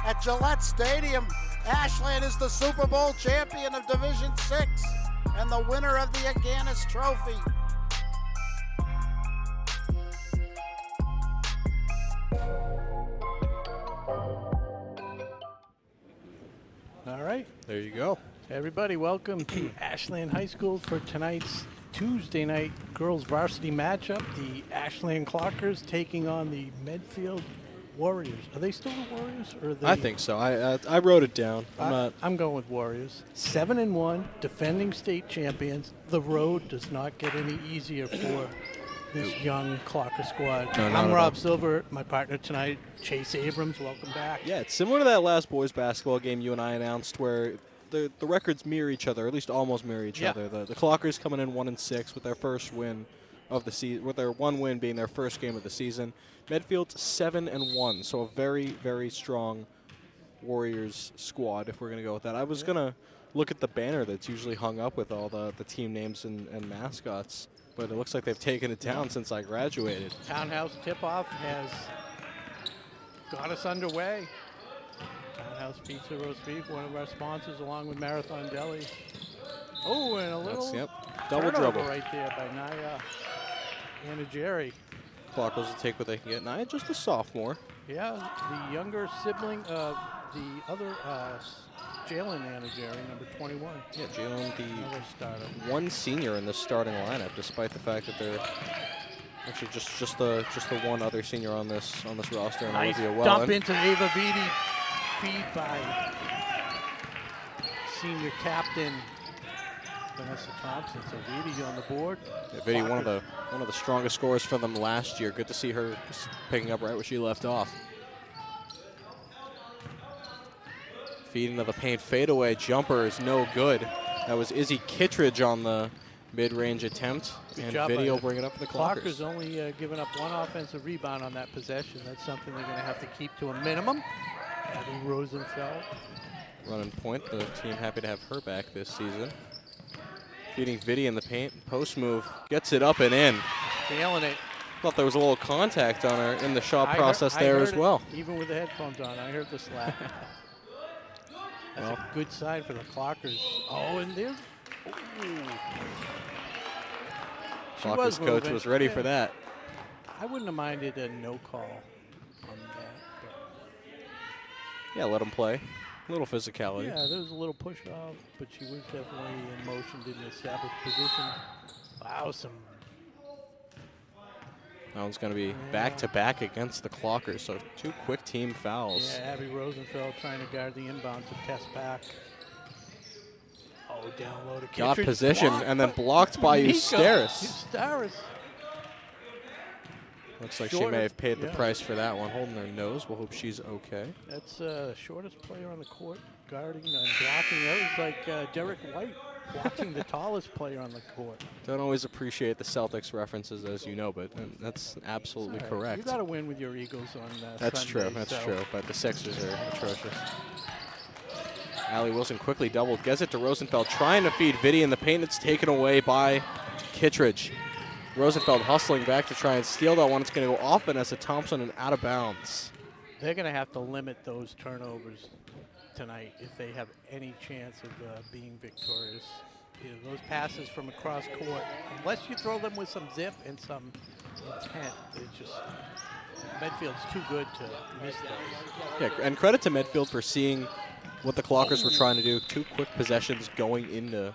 at Gillette Stadium. Ashland is the Super Bowl champion of Division VI and the winner of the Aganis Trophy. All right. There you go. Everybody, welcome to Ashland High School for tonight's Tuesday night girls varsity matchup. The Ashland Clockers taking on the Medfield Warriors. Are they still the Warriors? Or are they? I think so. I wrote it down. I'm going with Warriors. 7-1, defending state champions. The road does not get any easier for this young Clocker squad. No, I'm Rob Silver, my partner tonight, Chase Abrams. Welcome back. Yeah, it's similar to that last boys basketball game you and I announced where the records mirror each other, or at least almost mirror each other. The Clockers coming in 1-6 with their first win of the season, with their one win being their first game of the season. Medfield's 7-1, so a very, very strong Warriors squad, if we're going to go with that. I was going to look at the banner that's usually hung up with all the team names and mascots, but it looks like they've taken it down since I graduated. Townhouse tip-off has got us underway. Townhouse Pizza Roast Beef, one of our sponsors, along with Marathon Deli. Oh, and a little double turnover trouble right there by Naya and Jerry. Clockers will take what they can get. Naya, just a sophomore. Yeah, the younger sibling of the other Jalen Anageri, number 21. Yeah, Jalen, Another starter. one senior in the starting lineup, despite the fact that they're actually just the one other senior on this roster. And Nice Olivia dump Wellen. into Ava Vitti, feed by senior captain Vanessa Thompson. So Vitti on the board. Yeah, Vitti, one of the strongest scorers for them last year. Good to see her just picking up right where she left off. Feed into the paint, fadeaway jumper is no good. That was Izzy Kittredge on the mid-range attempt, Good and job Vitti by will bring it up for the Clockers. Clockers only given up one offensive rebound on that possession. That's something they're going to have to keep to a minimum. Abby Rosenfeld. Running point, the team happy to have her back this season. Feeding Vitti in the paint, post move, gets it up and in. Failing it. Thought there was a little contact on her in the shot process there as well. Even with the headphones on, I heard the slap. That's a good sign for the Clockers. Oh, and there's... Clockers coach was ready for that. I wouldn't have minded a no call on that. Yeah, let them play. A little physicality. Yeah, there was a little push off, but she was definitely in motion, didn't establish position. Wow, That one's going to be back-to-back against the Clockers, so two quick team fouls. Yeah, Abby Rosenfeld trying to guard the inbound to test back. Oh, down low to Got Kittredge. position and then blocked by Eustaris. Eustaris. Looks like she may have paid the price for that one. Holding her nose. We'll hope she's okay. That's the shortest player on the court, guarding and blocking. That was like Derek White blocking the tallest player on the court. Don't always appreciate the Celtics references, as you know, but that's absolutely correct. You got to win with your Eagles on That's Sunday, true. That's true. But the Sixers are atrocious. Allie Wilson quickly doubled. Gets it to Rosenfeld, trying to feed Vitti in the paint. It's taken away by Kittredge. Rosenfeld hustling back to try and steal that one. It's going to go off Vanessa Thompson and out of bounds. They're going to have to limit those turnovers tonight if they have any chance of being victorious. You know, those passes from across court, unless you throw them with some zip and some intent, it's just Medfield's too good to miss those. Yeah, and credit to Medfield for seeing what the Clockers were trying to do. Two quick possessions going into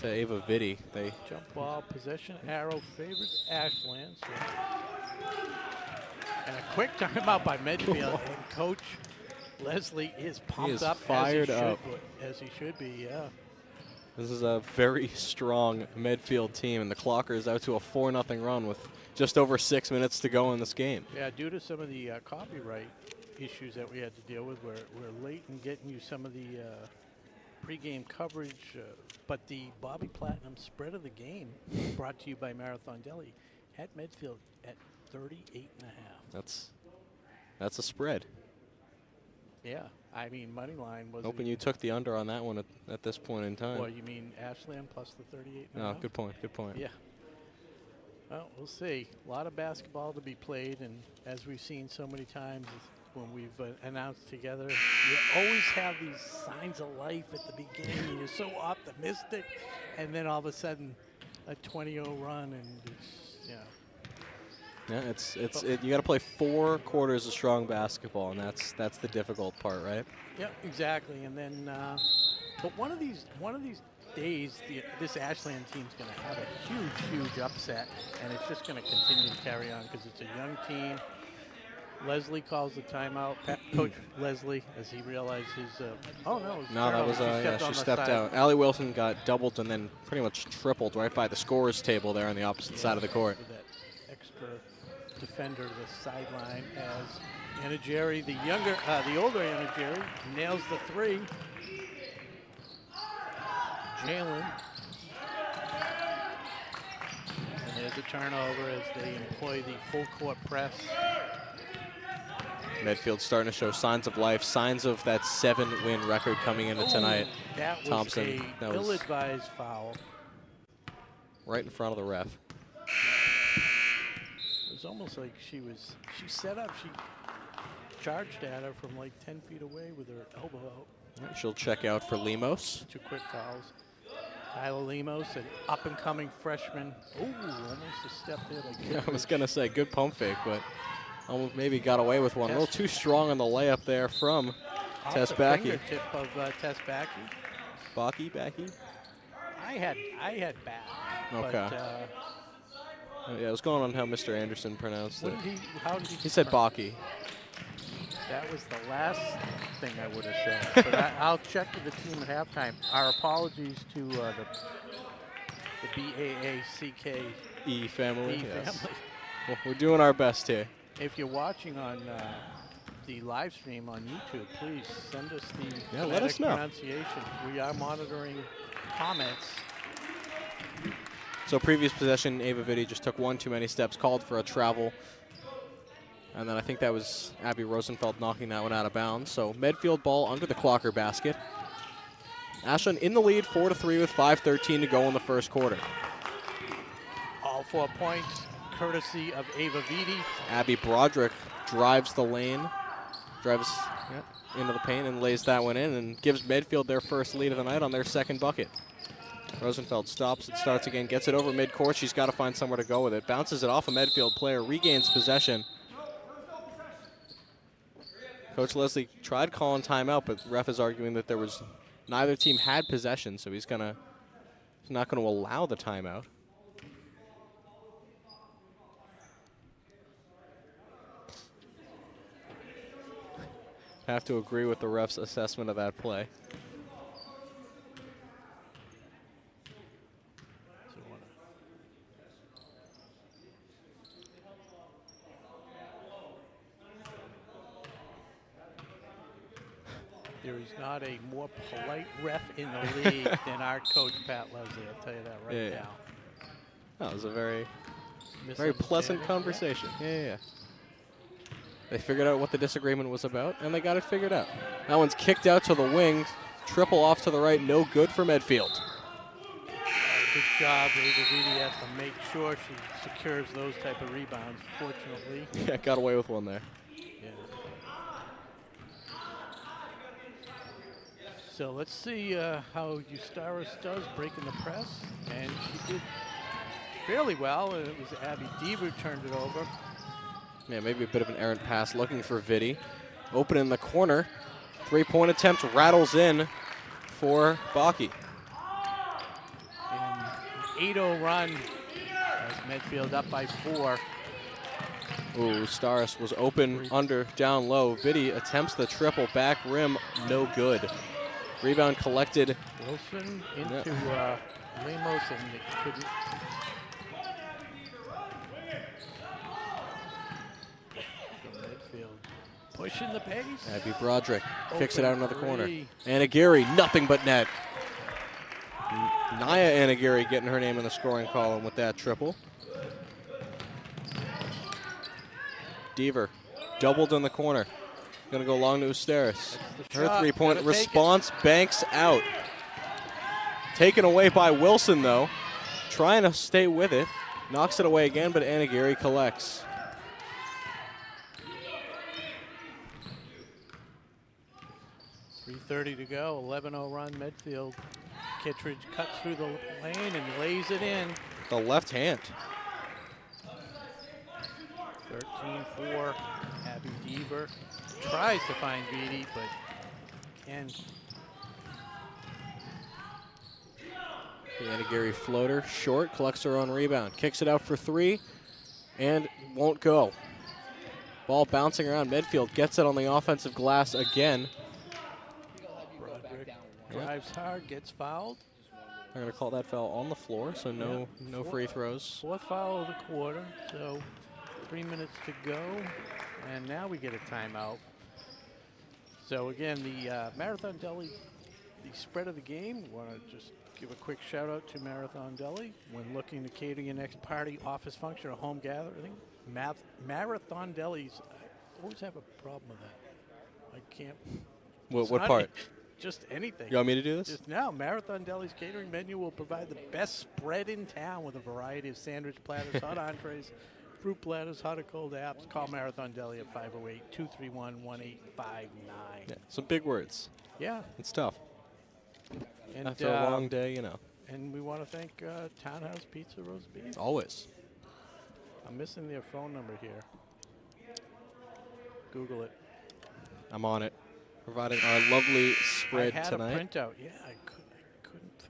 Ava Vitti. They jump ball possession arrow favors Ashland. So. And a quick timeout by Medfield, and Coach Leslie is pumped up, fired up as he should be. Yeah. This is a very strong Medfield team, and the Clockers out to a 4-0 run with just over 6 minutes to go in this game. Yeah, due to some of the copyright issues that we had to deal with, we're late in getting you some of the pregame coverage, but the Bobby Platinum spread of the game, brought to you by Marathon Deli, had Medfield at 38.5. That's a spread. Yeah, I mean, money line was. Hoping you took the under on that one at this point in time. Well, you mean Ashland plus the 38.5? Oh, good point. Good point. Yeah. Well, we'll see. A lot of basketball to be played, and as we've seen so many times, when we've announced together, you always have these signs of life at the beginning, and you're so optimistic, and then all of a sudden, a 20-0 run, and it's, Yeah, you got to play 4 quarters of strong basketball, and that's the difficult part, right? Yeah, exactly. And then, but one of these days, this Ashland team's going to have a huge upset, and it's just going to continue to carry on because it's a young team. Leslie calls the timeout. Coach Leslie, as he realized his, oh no, that was, she stepped out. Allie Wilson got doubled and then pretty much tripled right by the scorer's table there on the opposite side of the court. With that extra defender to the sideline as Anna Jerry, the older Anna Jerry, nails the 3. Jalen. And there's a turnover as they employ the full court press. Medfield starting to show signs of life, signs of that 7-win record coming into tonight. That was Thompson, that was ill-advised foul. Right in front of the ref. It was almost like she set up, she charged at her from like 10 feet away with her elbow out. Right, she'll check out for Lemos. 2 quick fouls. Kyla Lemos, an up-and-coming freshman. Oh, almost a step there. Like I was going to say, good pump fake, but almost maybe got away with one. A little too strong on the layup there from Tess Backey. Tip of Tess Backey. Backey? I had back. Okay. But, yeah, it was going on how Mr. Anderson pronounced it. How did he? He said Backey. That was the last thing I would have said. But I'll check with the team at halftime. Our apologies to the BAACKE family. Yes. Family. Well, we're doing our best here. If you're watching on the live stream on YouTube, please send us the let us know. pronunciation. We are monitoring comments. So previous possession, Ava Vitti just took 1 too many steps, called for a travel. And then I think that was Abby Rosenfeld knocking that one out of bounds. So Medfield ball under the Clocker basket. Ashland in the lead, 4-3 with 5:13 to go in the first quarter. All 4 points, courtesy of Ava Vitti. Abby Broderick drives the lane, drives into the paint and lays that one in and gives Medfield their first lead of the night on their second bucket. Rosenfeld stops, it starts again, gets it over midcourt. She's got to find somewhere to go with it. Bounces it off a Medfield player, regains possession. Coach Leslie tried calling timeout, but the ref is arguing that neither team had possession, so he's not going to allow the timeout. Have to agree with the ref's assessment of that play. There is not a more polite ref in the league than our coach, Pat Leslie. I'll tell you that right now. That was a very pleasant conversation. Yeah. They figured out what the disagreement was about, and they got it figured out. That one's kicked out to the wing. Triple off to the right, no good for Medfield. Good job. Ava Vitti has to make sure she secures those type of rebounds, fortunately. Yeah, got away with one there. Yeah. So let's see how Eustaris does breaking the press, and she did fairly well. It was Abby Deaver turned it over. Yeah, maybe a bit of an errant pass looking for Vitti. Open in the corner. 3-point attempt rattles in for Backey. And an 8-0 run as Medfield up by 4. Ooh, Staris was open under, down low. Vitti attempts the triple, back rim, no good. Rebound collected. Wilson into Lemos, and it couldn't. Medfield pushing the pace. Abby Broderick kicks it out another corner. Anagiri, nothing but net. Naya Anagiri getting her name in the scoring column with that triple. Deaver doubled in the corner. Gonna go long to Eustaris. Her 3-point response banks out. Taken away by Wilson though. Trying to stay with it. Knocks it away again, but Anagiri collects. 3:30 to go, 11-0 run, Medfield. Kittredge cuts through the lane and lays it in. The left hand. 13-4, Abby Deaver tries to find Beatty, but can. The Gary floater, short, collects her own rebound, kicks it out for 3, and won't go. Ball bouncing around. Medfield gets it on the offensive glass again. Broderick drives hard, gets fouled. They're going to call that foul on the floor, so no free throws. Fourth foul of the quarter, so 3 minutes to go, and now we get a timeout. So again, the Marathon Deli, the spread of the game, want to just give a quick shout out to Marathon Deli. When looking to cater your next party, office function, or home gathering, Marathon Delis, I always have a problem with that. I can't. What part? Just anything. You want me to do this? Just now, Marathon Deli's catering menu will provide the best spread in town with a variety of sandwich platters, hot entrees, fruit platters, hot or cold apps. Call Marathon Deli at 508-231-1859. Yeah, some big words. Yeah. It's tough. And, after a long day, you know. And we want to thank Townhouse Pizza Roast Beef. Always. I'm missing their phone number here. Google it. I'm on it. Providing our lovely spread I had tonight. a printout. Yeah, I couldn't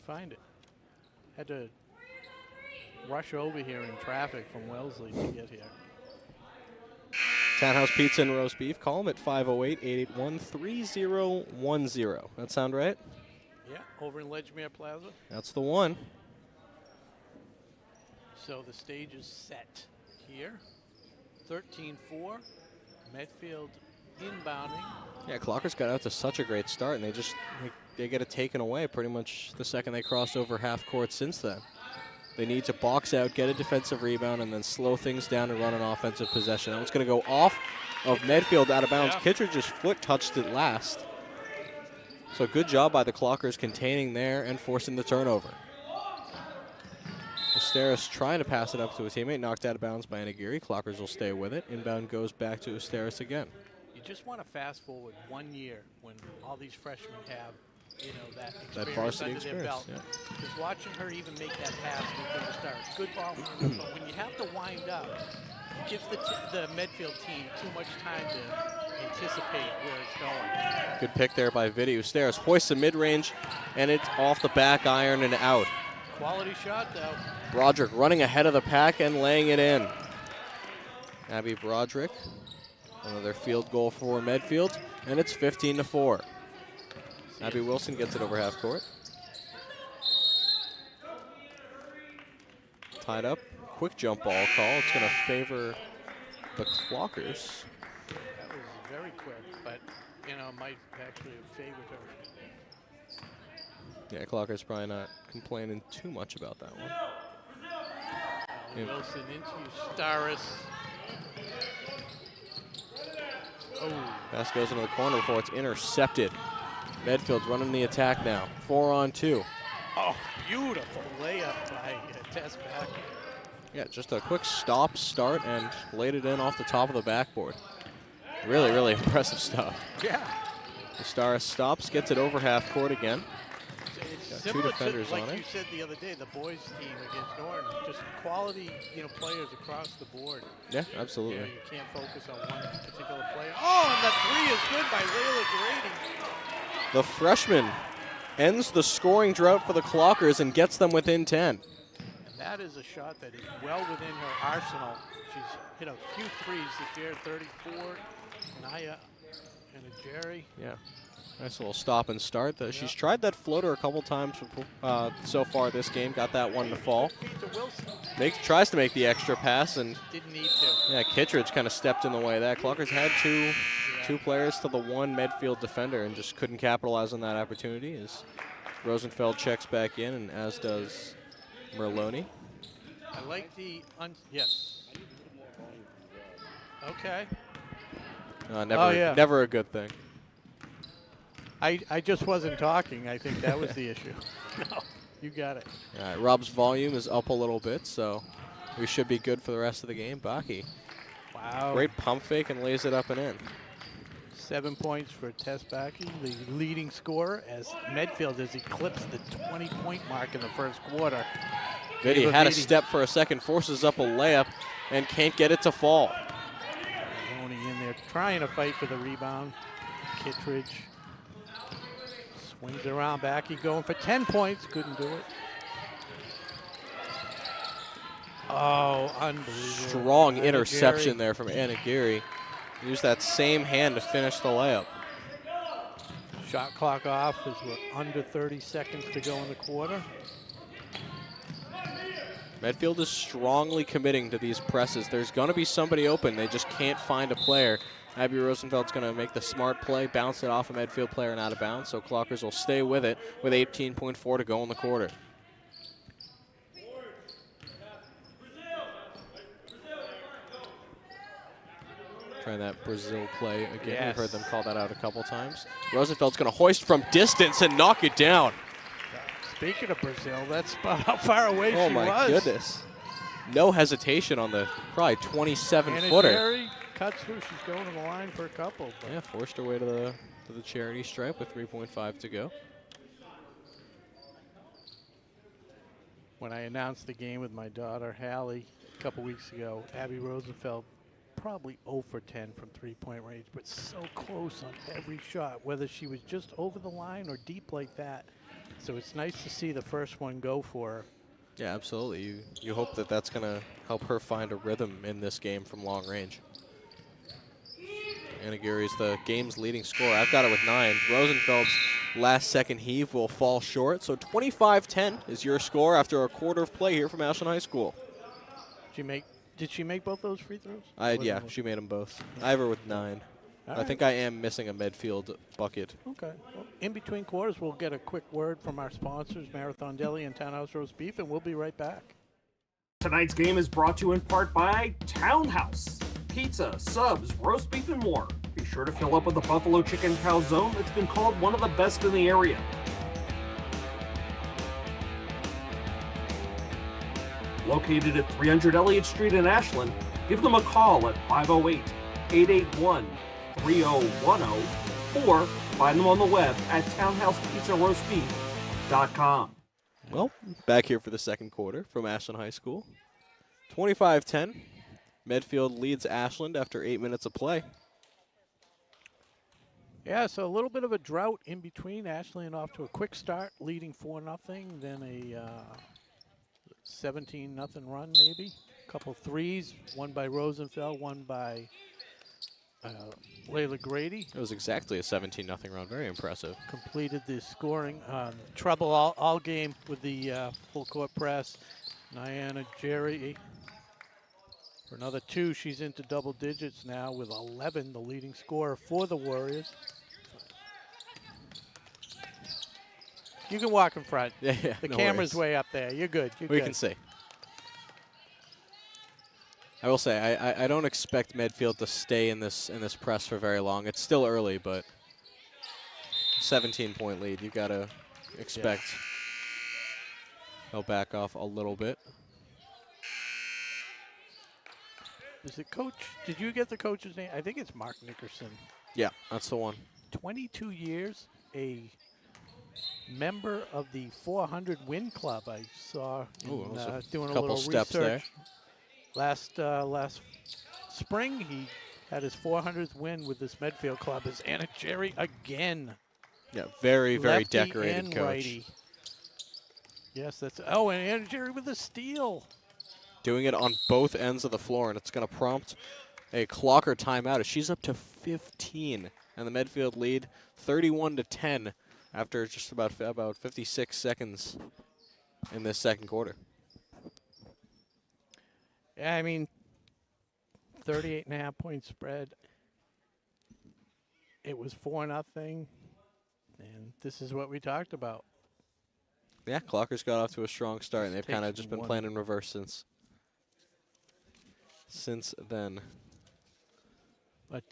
find it. Had to rush over here in traffic from Wellesley to get here. Townhouse Pizza and Roast Beef. Call them at 508-881-3010. That sound right? Yeah, over in Ledgemere Plaza. That's the one. So the stage is set here. 13-4. Medfield inbounding. Yeah, Clockers got out to such a great start, and they get it taken away pretty much the second they crossed over half court since then. They need to box out, get a defensive rebound, and then slow things down and run an offensive possession. That one's going to go off of Medfield out of bounds. Yeah. Kittredge's foot touched it last. So good job by the Clockers containing there and forcing the turnover. Asteris trying to pass it up to a teammate, knocked out of bounds by Anagiri. Clockers will stay with it. Inbound goes back to Asteris again. You just want to fast forward 1 year when all these freshmen have, you know, that varsity under their belt. Yeah. Just watching her even make that pass before the start. Good ball, but when you have to wind up, it gives the Medfield team too much time to anticipate where it's going. Good pick there by Vidi. Asteris hoists a mid-range, and it's off the back iron and out. Quality shot, though. Broderick running ahead of the pack and laying it in. Abby Broderick, another field goal for Medfield, and it's 15-4. Abby Wilson gets it over half court. Tied up. Quick jump ball call. It's going to favor the Clockers. That was very quick, but, you know, might actually have favored her. Yeah, Clockers probably not complaining too much about that one. Wilson into Staris. Oh. Pass goes into the corner before it's intercepted. Medfield's running the attack now. 4-on-2. Oh, beautiful layup by Tess Back. Yeah, just a quick stop, start, and laid it in off the top of the backboard. Really, really impressive stuff. Yeah. Staris stops, gets it over half court again. It's Got two defenders to, like on it. you said the other day, the boys team against Norton, just quality, you know, players across the board. Yeah, absolutely. You know, you can't focus on one particular player. Oh, and the three is good by Layla Grady. The freshman ends the scoring drought for the Clockers and gets them within 10. And that is a shot that is well within her arsenal. She's hit a few threes this year, 34. Naya and a Jerry. Yeah. Nice little stop and start. She's tried that floater a couple times so far this game. Got that one to fall. Tries to make the extra pass and didn't need to. Yeah, Kittredge kind of stepped in the way of that. Clockers had two players to the one Medfield defender and just couldn't capitalize on that opportunity as Rosenfeld checks back in, and as does Merloni. I like the yes. Okay. Never a good thing. I just wasn't talking. I think that was the issue. No, you got it. All right, Rob's volume is up a little bit, so we should be good for the rest of the game. Baki. Wow. Great pump fake and lays it up and in. 7 points for Tess Backey, the leading scorer, as Medfield has eclipsed the 20-point mark in the first quarter. Vitti had a step for a second, forces up a layup, and can't get it to fall. Maloney in there trying to fight for the rebound. Kittredge swings around. Backey going for 10 points. Couldn't do it. Oh, unbelievable. Strong Anna interception Gary. there from Anna Geary. Used that same hand to finish the layup. Shot clock off as we're under 30 seconds to go in the quarter. Medfield is strongly committing to these presses. There's going to be somebody open. They just can't find a player. Abby Rosenfeld's going to make the smart play, bounce it off a Medfield player and out of bounds, so Clockers will stay with it with 18.4 to go in the quarter. Trying that Brazil play again. Yes. We've heard them call that out a couple times. Rosenfeld's going to hoist from distance and knock it down. Speaking of Brazil, that's about how far away Oh she my was. goodness. No hesitation on the probably 27-footer. Anna Jerry cuts through. She's going to the line for a couple. But Yeah, forced her way to the charity stripe with 3.5 to go. when I announced the game with my daughter, Hallie, a couple weeks ago, Abby Rosenfeld probably 0 for 10 from three-point range, but so close on every shot, whether she was just over the line or deep like that. So it's nice to see the first one go for her. Yeah, absolutely. You hope that that's going to help her find a rhythm in this game from long range. Anagiri's the game's leading scorer. I've got it with 9. Rosenfeld's last-second heave will fall short. So 25-10 is your score after a quarter of play here from Ashland High School. Did she make both those free throws? Yeah, she made them both. I have her with 9. I think I am missing a Medfield bucket. Okay. Well, in between quarters, we'll get a quick word from our sponsors, Marathon Deli and Townhouse Roast Beef, and we'll be right back. Tonight's game is brought to you in part by Townhouse. Pizza, subs, roast beef, and more. Be sure to fill up with the Buffalo Chicken Calzone that's been called one of the best in the area. Located at 300 Elliott Street in Ashland, give them a call at 508-881-3010 or find them on the web at townhousepizzaroastbeef.com. Well, back here for the second quarter from Ashland High School. 25-10. Medfield leads Ashland after 8 minutes of play. Yeah, so a little bit of a drought in between. Ashland off to a quick start, leading 4-0, then a 17-0 run maybe. A couple threes, one by Rosenfeld, one by Layla Grady. It was exactly a 17-0 run. Very impressive. Completed the scoring. Trouble all game with the full court press. Niana Jerry for another 2. She's into double digits now with 11, the leading scorer for the Warriors. You can walk in front. Yeah, The no camera's worries. way up there. You're good. You're We good. can see. I will say I don't expect Medfield to stay in this press for very long. It's still early, but 17-point lead. You gotta expect they'll back off a little bit. Is it Coach? Did you get the coach's name? I think it's Mark Nickerson. Yeah, that's the one. 22 years, a member of the 400 Win Club. I saw Ooh, in, doing a couple little steps research. there. Last spring, he had his 400th win with this Medfield club. Is Anna Jerry again? Yeah, very Lefty decorated and coach. righty. Yes, that's. Oh, and Anna Jerry with a steal. Doing it on both ends of the floor, and it's going to prompt a clocker timeout as she's up to 15, and the Medfield lead 31-10 after just about 56 seconds in this second quarter. Yeah, I mean, 38.5 point spread. It was 4-0, and this is what we talked about. Yeah, Clockers got off to a strong start, and they've kind of Takes just been one. playing in reverse since then. But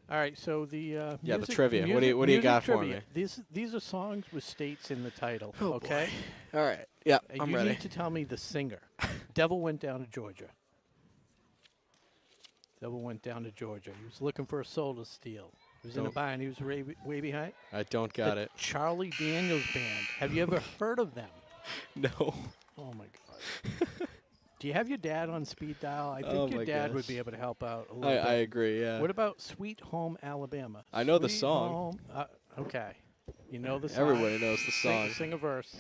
all right, so the Yeah, the music, trivia. What do you music got for trivia. me? These are songs with states in the title. Oh, okay, All right. Yeah, I'm you ready. need to tell me the singer. Devil Went Down to Georgia. Double went down to Georgia. He was looking for a soul to steal. He was in a bind. He was way behind. I don't got it. Charlie Daniels Band. Have you ever heard of them? No. Oh, my God. Do you have your dad on speed dial? I think your dad would be able to help out a little bit. I agree, yeah. What about Sweet Home Alabama? I know the song. Okay. You know the song. Everybody knows the song. Sing a verse.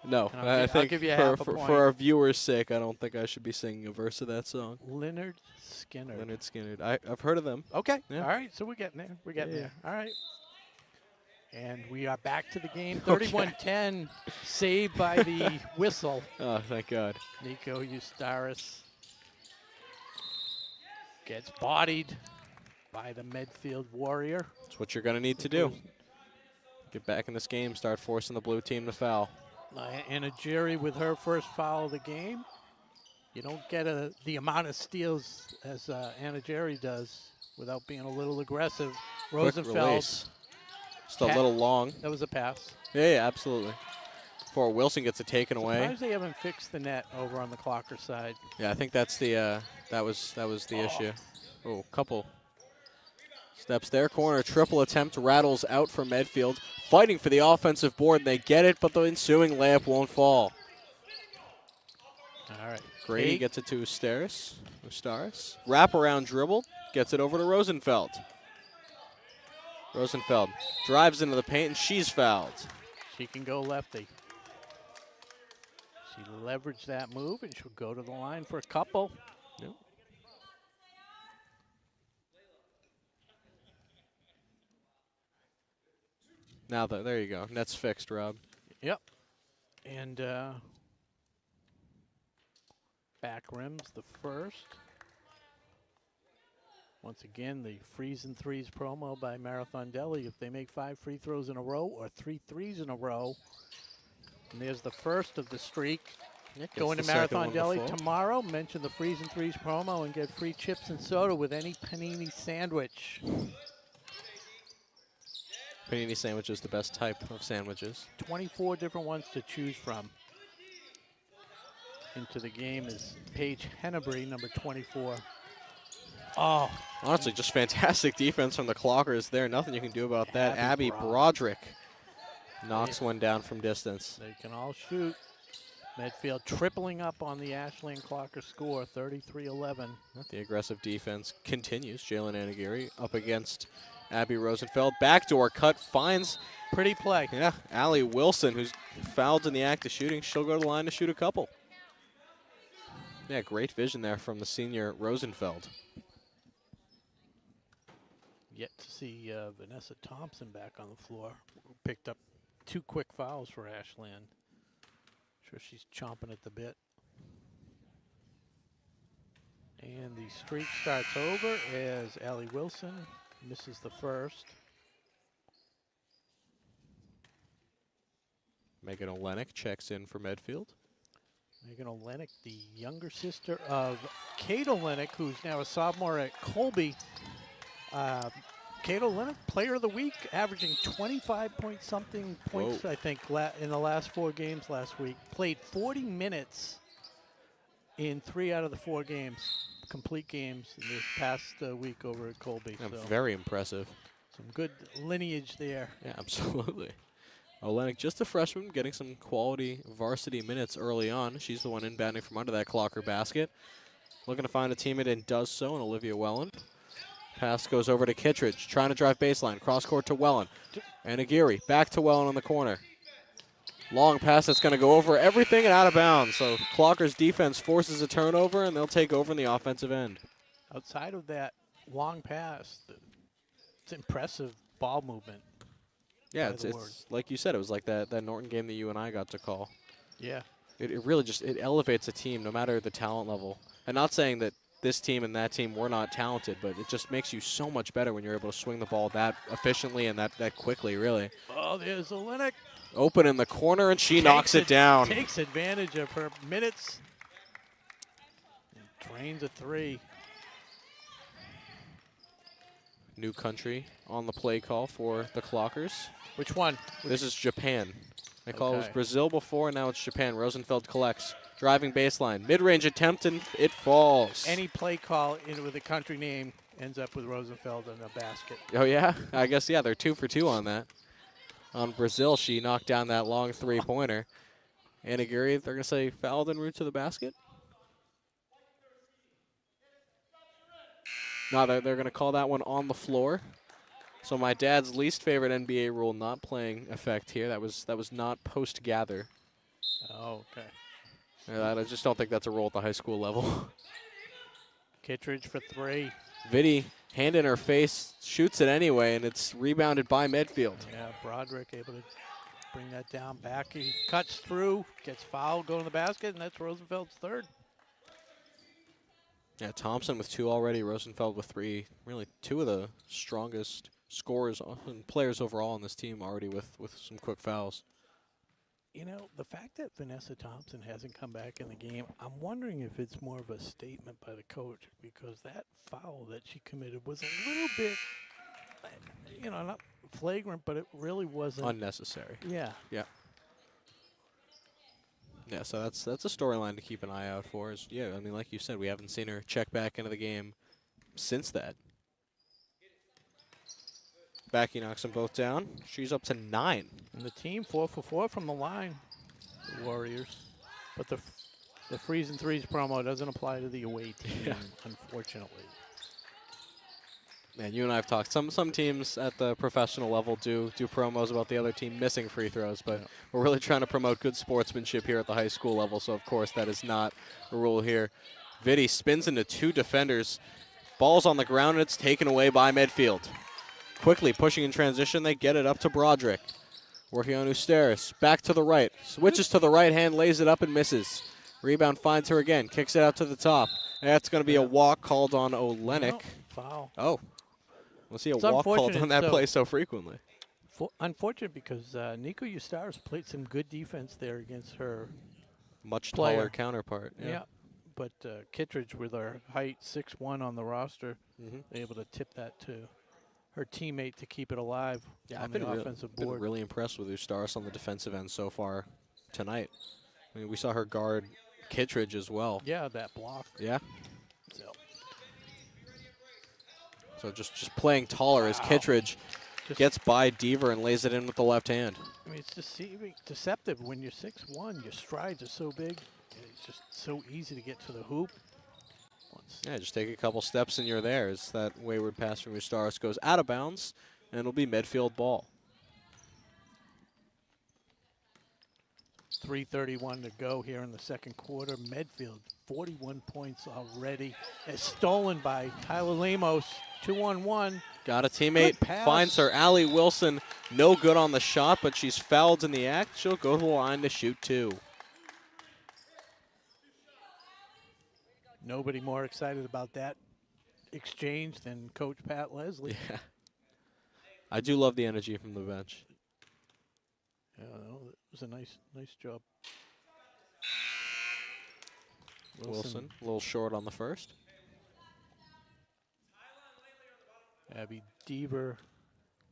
No, I'll I think give you half a point. for our viewers' sake, I don't think I should be singing a verse of that song. Leonard Skinner. Leonard Skinner. I've heard of them. Okay. Yeah. All right. So we're getting there. We're getting there. All right. And we are back to the game. 31-10, saved by the whistle. Oh, thank God. Nico Eustaris gets bodied by the Medfield Warrior. That's what you're going to need to do. Get back in this game, start forcing the blue team to foul. Anna Jerry with her first foul of the game. You don't get the amount of steals as Anna Jerry does without being a little aggressive. Rosenfeld. Just a little long. That was a pass. Yeah, absolutely. Before Wilson gets it taken away. Surprised they haven't fixed the net over on the Clocker side. Yeah, I think that's the that was the issue. Oh, couple steps there. Corner triple attempt rattles out for Medfield. Fighting for the offensive board. They get it, but the ensuing layup won't fall. All right. Grady gets it to Ustaris. Wraparound dribble. Gets it over to Rosenfeld. Rosenfeld drives into the paint, and she's fouled. She can go lefty. She leveraged that move, and she'll go to the line for a couple. Yep. Now, there you go. Net's fixed, Rob. Yep. And back rims the first. Once again, the freeze and threes promo by Marathon Deli. If they make 5 free throws in a row or 3 threes in a row, and there's the first of the streak. Going to Marathon Deli tomorrow. Mention the freeze and threes promo and get free chips and soda with any panini sandwich. Panini sandwich is the best type of sandwiches. 24 different ones to choose from. Into the game is Paige Hennebury, number 24. Oh. Honestly, just fantastic defense from the Clockers there. Nothing you can do about that. Abby Broderick knocks one down from distance. They can all shoot. Medfield tripling up on the Ashland Clocker score, 33-11. The aggressive defense continues. Jalen Anagiri up against Abby Rosenfeld. Backdoor cut finds. Pretty play. Yeah, Allie Wilson, who's fouled in the act of shooting. She'll go to the line to shoot a couple. Yeah, great vision there from the senior Rosenfeld. Yet to see Vanessa Thompson back on the floor. Picked up 2 quick fouls for Ashland. Sure she's chomping at the bit. And the streak starts over as Allie Wilson misses the first. Megan Olenek checks in for Medfield. Megan Olenek, the younger sister of Kate Olenek, who's now a sophomore at Colby. Kate Olenek, player of the week, averaging 25-point-something points, I think, in the last 4 games last week. Played 40 minutes in 3 out of the 4 games, complete games in this past week over at Colby. Yeah, so very impressive. Some good lineage there. Yeah, absolutely. Olenek, just a freshman, getting some quality varsity minutes early on. She's the one inbounding from under that Clocker basket. Looking to find a teammate and does so in Olivia Wellen. Pass goes over to Kittredge, trying to drive baseline. Cross court to Wellen. And Aguirre back to Wellen on the corner. Long pass that's going to go over everything and out of bounds. So Clocker's defense forces a turnover, and they'll take over in the offensive end. Outside of that long pass, it's impressive ball movement. Yeah, it's like you said, it was like that Norton game that you and I got to call. Yeah. It really just elevates a team no matter the talent level. And not saying that this team and that team were not talented, but it just makes you so much better when you're able to swing the ball that efficiently and that quickly, really. Oh, there's Olenek. Open in the corner, and she knocks it down. Takes advantage of her minutes. And drains a 3. New country on the play call for the Clockers. Which one? This is Japan. They call it was Brazil before, and now it's Japan. Rosenfeld collects. Driving baseline. Mid-range attempt, and it falls. Any play call with a country name ends up with Rosenfeld in a basket. Oh, yeah? I guess, yeah, they're 2 for 2 on that. On Brazil, she knocked down that long three-pointer. Anagiri, they're going to say fouled en route to the basket? No, they're going to call that one on the floor. So my dad's least favorite NBA rule not playing effect here. That was not post-gather. Oh, okay. I just don't think that's a rule at the high school level. Kittredge for 3. Vitti, hand in her face, shoots it anyway, and it's rebounded by Medfield. Yeah, Broderick able to bring that down back. He cuts through, gets fouled, going to the basket, and that's Rosenfeld's 3rd. Yeah, Thompson with 2 already, Rosenfeld with 3. Really 2 of the strongest scorers and players overall on this team already with some quick fouls. You know, the fact that Vanessa Thompson hasn't come back in the game, I'm wondering if it's more of a statement by the coach, because that foul that she committed was a little bit, you know, not flagrant, but it really wasn't. Unnecessary. Yeah. Yeah. Yeah, so that's a storyline to keep an eye out for. Yeah, I mean, like you said, we haven't seen her check back into the game since that. Backy knocks them both down. She's up to 9. And the team 4 for 4 from the line, the Warriors. But the freeze and threes promo doesn't apply to the away team, unfortunately. Man, you and I have talked. Some teams at the professional level do promos about the other team missing free throws, but we're really trying to promote good sportsmanship here at the high school level, so of course that is not a rule here. Vitti spins into 2 defenders. Ball's on the ground, and it's taken away by Medfield. Quickly pushing in transition, they get it up to Broderick. Working on Usteris. Back to the right. Switches to the right hand, lays it up and misses. Rebound finds her again. Kicks it out to the top. That's going to be a walk called on Olenek. No, foul. Oh. We'll see a It's walk called unfortunate, on that so- play so frequently. Unfortunate because Nico Usteris played some good defense there against her Much player. taller counterpart. Yeah. But Kittredge, with her height, 6'1" on the roster, able to tip that to her teammate to keep it alive Yeah, on I've the been offensive been board. really impressed with Usteris on the defensive end so far tonight. I mean, we saw her guard Kittredge as well. Yeah, that block. Yeah. So, So just playing taller as Kittredge gets by Deaver and lays it in with the left hand. I mean, it's deceptive when you're 6'1". Your strides are so big. It's just so easy to get to the hoop. Yeah, just take a couple steps and you're there. As that wayward pass from Usteris goes out of bounds, and it'll be Medfield ball. 3:31 to go here in the second quarter. Medfield, 41 points already. It's stolen by Tyler Lemos, 2-on-1. Got a teammate, Good pass. finds her. Allie Wilson, no good on the shot, but she's fouled in the act. She'll go to the line to shoot 2. Nobody more excited about that exchange than Coach Pat Leslie. Yeah. I do love the energy from the bench. Yeah, it was a nice job. Wilson, a little short on the first. Abby Deaver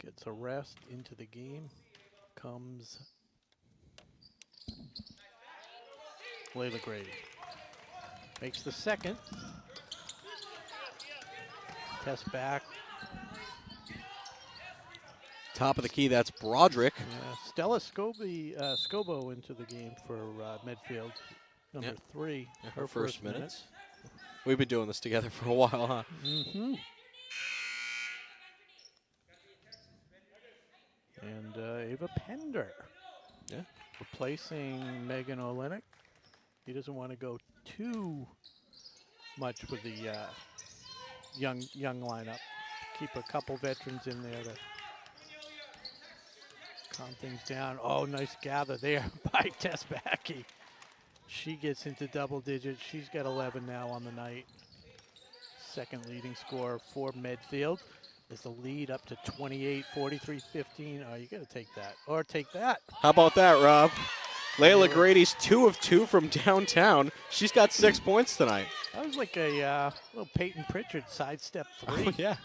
gets a rest into the game. Comes Layla Grady. Makes the second. Test back. Top of the key, that's Broderick. Yeah, Stella Scobo into the game for Medfield. Number 3. Yeah, her first minutes. We've been doing this together for a while, huh? Mm-hmm. And Ava Pender. Yeah. Replacing Megan Olenek. He doesn't want to go too much with the young lineup. Keep a couple veterans in there to calm things down. Oh, nice gather there by Tess Backey. She gets into double digits. She's got 11 now on the night. Second leading scorer for Medfield. Is the lead up to 28, 43-15. Oh, you got to take that. Or take that. How about that, Rob? Layla Grady's 2 of 2 from downtown. She's got 6 points tonight. That was like a little Peyton Pritchard sidestep 3. Oh, yeah.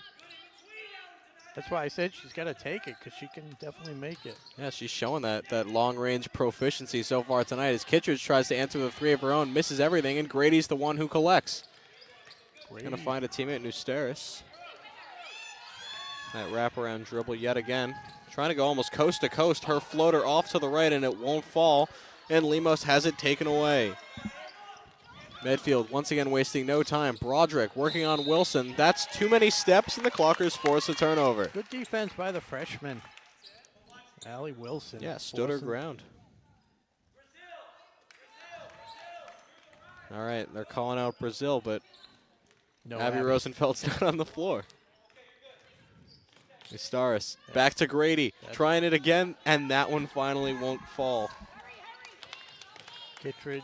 That's why I said she's got to take it, because she can definitely make it. Yeah, she's showing that long-range proficiency so far tonight as Kittredge tries to answer the three of her own, misses everything, and Grady's the one who collects. Going to find a teammate, Nusteris. That wraparound dribble yet again. Trying to go almost coast to coast. Her floater off to the right, and it won't fall. And Lemos has it taken away. Medfield once again wasting no time. Broderick working on Wilson. That's too many steps, and the Clockers force a turnover. Good defense by the freshman, Allie Wilson. Yeah, stood her ground. All right, they're calling out Brazil, but No Abby Rosenfeld's not on the floor. Nusteris back to Grady, trying it again, and that one finally won't fall. Kittredge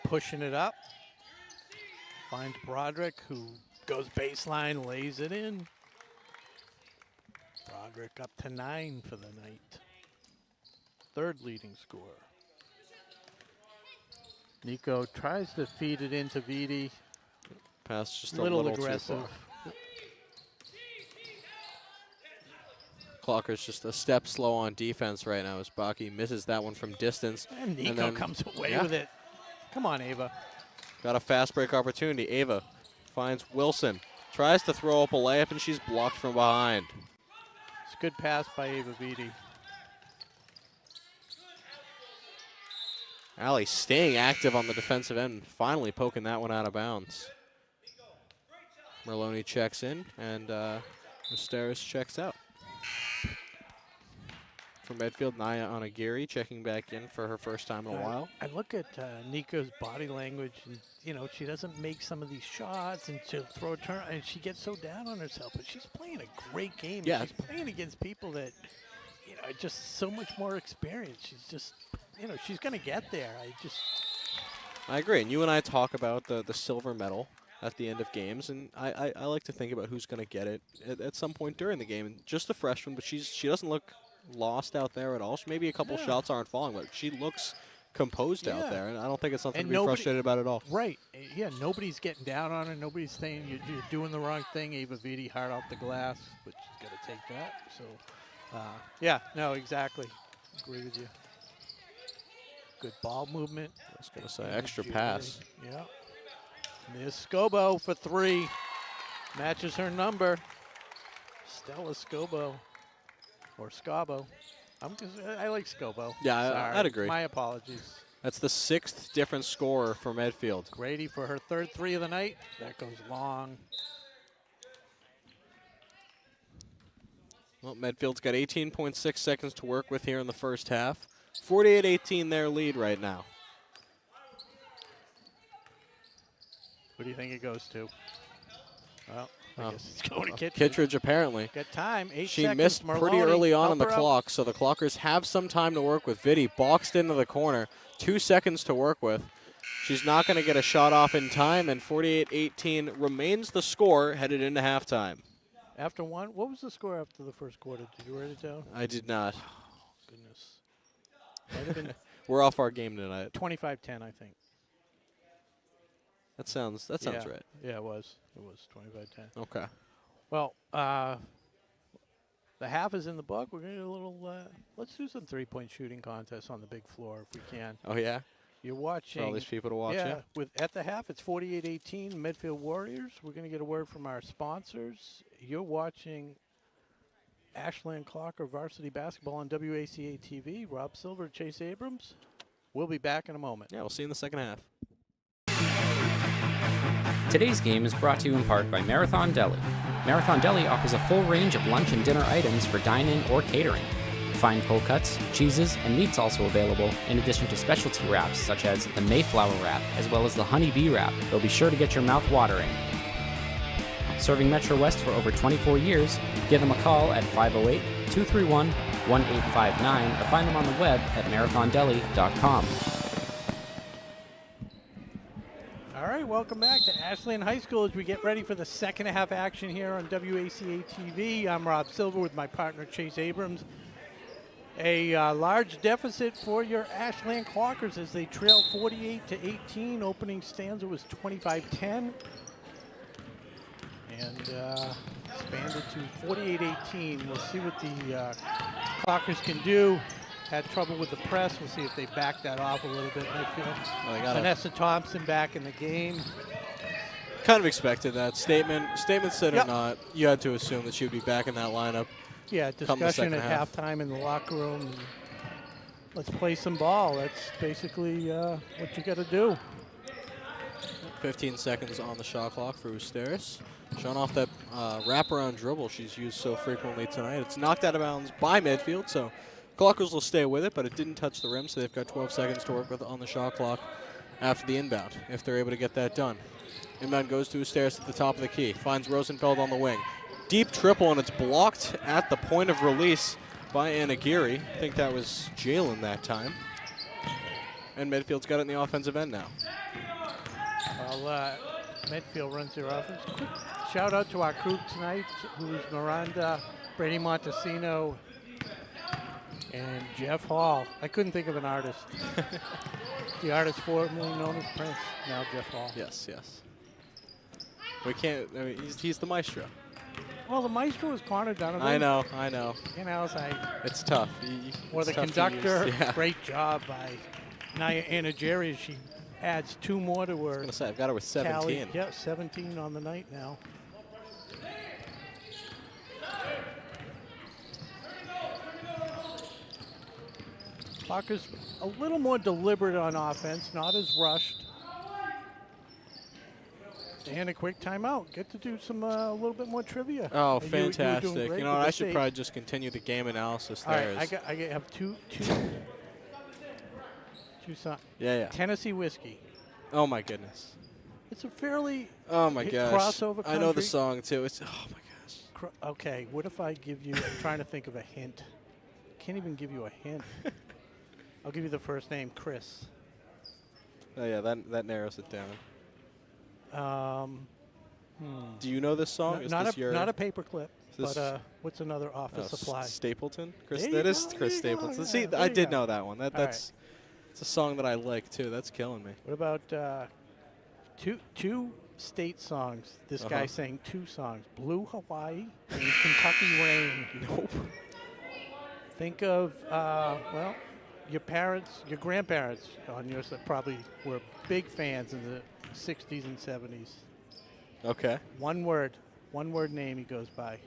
pushing it up. Finds Broderick, who goes baseline, lays it in. Broderick up to 9 for the night. Third leading scorer. Nico tries to feed it into Vidi. Pass just a little aggressive. too far. Clocker's just a step slow on defense right now as Baki misses that one from distance. And Nico comes away with it. Come on, Ava. Got a fast break opportunity. Ava finds Wilson. Tries to throw up a layup, and she's blocked from behind. It's a good pass by Ava Vidi. Allie staying active on the defensive end, finally poking that one out of bounds. Merloni checks in, and Nusteris checks out. For Medfield, Naya Onagiri checking back in for her first time in a while. I look at Nico's body language, and you know, she doesn't make some of these shots, and she'll throw a turn, and she gets so down on herself. But she's playing a great game. Yeah. She's playing against people that, you know, just so much more experience. She's just, you know, she's gonna get there. I agree, and you and I talk about the silver medal at the end of games, and I like to think about who's going to get it at some point during the game. And just a freshman, but she doesn't look lost out there at all. Maybe a couple shots aren't falling, but she looks composed out there, and I don't think it's something to be frustrated about at all. Right. Yeah, nobody's getting down on her. Nobody's saying you're doing the wrong thing. Ava Vidi hard off the glass, but she's got to take that. So, yeah, no, exactly. Agree with you. Good ball movement. I was going to say extra pass. Yeah. Miss Scobo for 3. Matches her number. Stella Scobo. Or Scabo. I like Scobo. Yeah, I'd agree. My apologies. That's the 6th different scorer for Medfield. Grady for her 3rd 3 of the night. That goes long. Well, Medfield's got 18.6 seconds to work with here in the first half. 48-18 their lead right now. Who do you think it goes to? Well, I guess it's going to Kittredge. Kittredge, apparently. Got time. 8 she seconds. missed Merloni, pretty early on the her clock, so the Clockers have some time to work with. Vidi boxed into the corner. 2 seconds to work with. She's not going to get a shot off in time, and 48-18 remains the score headed into halftime. After one, what was the score after the first quarter? Did you write it down? I did not. Oh, goodness. Might have been We're off our game tonight. 25-10, I think. That sounds right. Yeah, it was. It was 25-10. Okay. Well, the half is in the book. We're going to do a little, let's do some three-point shooting contests on the big floor if we can. Oh, yeah? You're watching. For all these people to watch, yeah. At the half, it's 48-18 Medfield Warriors. We're going to get a word from our sponsors. You're watching Ashland Clocker Varsity Basketball on WACA-TV. Rob Silver, Chase Abrams. We'll be back in a moment. Yeah, we'll see you in the second half. Today's game is brought to you in part by Marathon Deli. Marathon Deli offers a full range of lunch and dinner items for dine-in or catering. Fine cold cuts, cheeses, and meats also available, in addition to specialty wraps such as the Mayflower wrap, as well as the Honey Bee wrap. They'll be sure to get your mouth watering. Serving Metro West for over 24 years, give them a call at 508-231-1859 or find them on the web at marathondeli.com. All right, welcome back to Ashland High School as we get ready for the second half action here on WACA-TV. I'm Rob Silver with my partner Chase Abrams. A large deficit for your Ashland Clockers as they trail 48-18. Opening stanza was 25-10. And expanded to 48-18. We'll see what the Clockers can do. Had trouble with the press. We'll see if they back that off a little bit. Medfield. Well, Vanessa Thompson back in the game. Kind of expected that. Statement said or not, you had to assume that she would be back in that lineup. Yeah, discussion at halftime in the locker room. Let's play some ball. That's basically what you got to do. 15 seconds on the shot clock for Usteris. Showing off that wraparound dribble she's used so frequently tonight. It's knocked out of bounds by Medfield, so Clockers will stay with it, but it didn't touch the rim, so they've got 12 seconds to work with on the shot clock after the inbound, if they're able to get that done. Inbound goes to Usteris at the top of the key. Finds Rosenfeld on the wing. Deep triple, and it's blocked at the point of release by Anagiri. I think that was Jalen that time. And Medfield's got it in the offensive end now. Well, Medfield runs their offense. Quick shout out to our crew tonight, who's Miranda, Brady Montesino, and Jeff Hall. I couldn't think of an artist. The artist formerly known as Prince, now Jeff Hall. Yes, yes. We can't, I mean, he's the maestro. Well, the maestro is Connor Donovan. I know. You know, It's tough. or the conductor. Yeah. Great job by Naya Anagiri. She adds 2 more to her. I was going to say, I've got her with 17. Tally. Yeah, 17 on the night now. Clockers a little more deliberate on offense, not as rushed. And a quick timeout. Get to do some a little bit more trivia. Oh, You fantastic. were doing great You know, with I the should state. probably just continue the game analysis All there. right, I have two songs. Yeah. Tennessee Whiskey. Oh, my goodness. It's a fairly Oh, my gosh. crossover I know the country. song, too. It's, oh, my gosh. Okay, what if I give you, I'm trying to think of a hint. Can't even give you a hint. I'll give you the first name, Chris. Oh, yeah, that narrows it down. Do you know this song? Not this your not a paperclip, this- but what's another office supply? Stapleton? There you That is go, Chris there you go, Stapleton. yeah, See, there I you did go. know that one. That's it's a song that I like, too. That's killing me. What about two state songs? This guy sang 2 songs, Blue Hawaii and Kentucky Rain. Nope. Think of, well, your parents, your grandparents on your side probably were big fans in the 60s and 70s. Okay. One word name he goes by.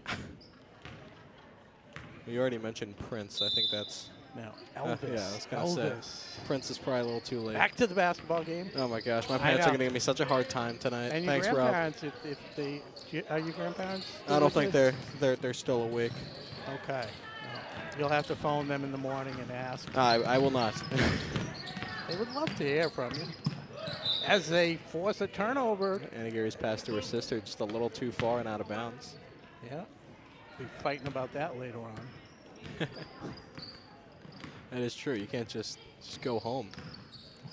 You already mentioned Prince. I think that's... Now, Elvis. Yeah, I was going to say. Prince is probably a little too late. Back to the basketball game. Oh, my gosh. My parents are going to give me such a hard time tonight. And your Thanks, Rob. grandparents, if they, are your grandparents? I don't still think with they're still awake. you? Okay. Well, you'll have to phone them in the morning and ask. I will not. They would love to hear from you. As they force a turnover. Anagiri's pass to her sister just a little too far and out of bounds. Yeah. Be fighting about that later on. That is true. You can't just go home.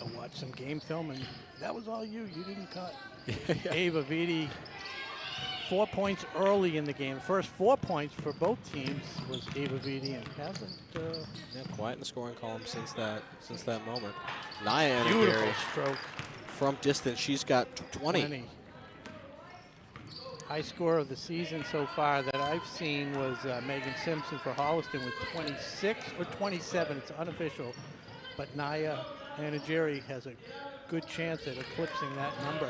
I'll watch some game film, and that was all you. You didn't cut. Ava Vitti, 4 points early in the game. First 4 points for both teams was Ava Vitti, and hasn't. Quiet in the scoring column since that moment. Naya Beautiful Anagiri stroke. from distance. She's got 20. High score of the season so far that I've seen was Megan Simpson for Holliston with 26 or 27. It's unofficial, but Naya Anagiri has a good chance at eclipsing that number.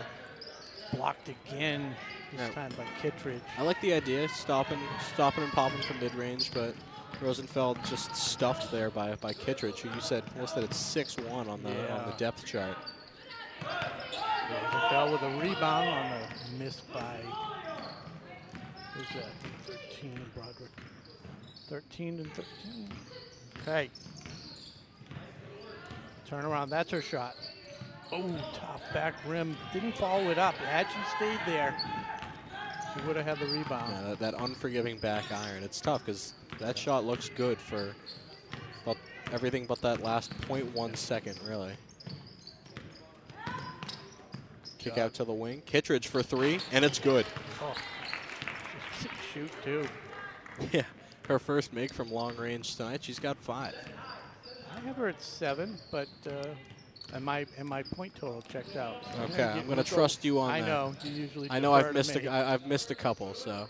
Blocked again, this time by Kittredge. I like the idea, stopping and popping from mid-range, but Rosenfeld just stuffed there by Kittredge, who you said listed at 6'1" on the depth chart. Rosenfeld with a rebound on the miss by, who's that? 13 Broderick. 13 and 13. Okay. Turn around, that's her shot. Oh, top back rim. Didn't follow it up. Had she stayed there, she would have had the rebound. Yeah, that unforgiving back iron. It's tough because that shot looks good for everything but that last 0.1 second, really. Kick out to the wing. Kittredge for 3, and it's good. Oh, shoot, too. Yeah, her first make from long range tonight. She's got 5. I have her at 7, but and my point total checked out. So okay, I'm going to trust you on that. I know. You usually I know I've defer to missed me. I've missed a couple, so.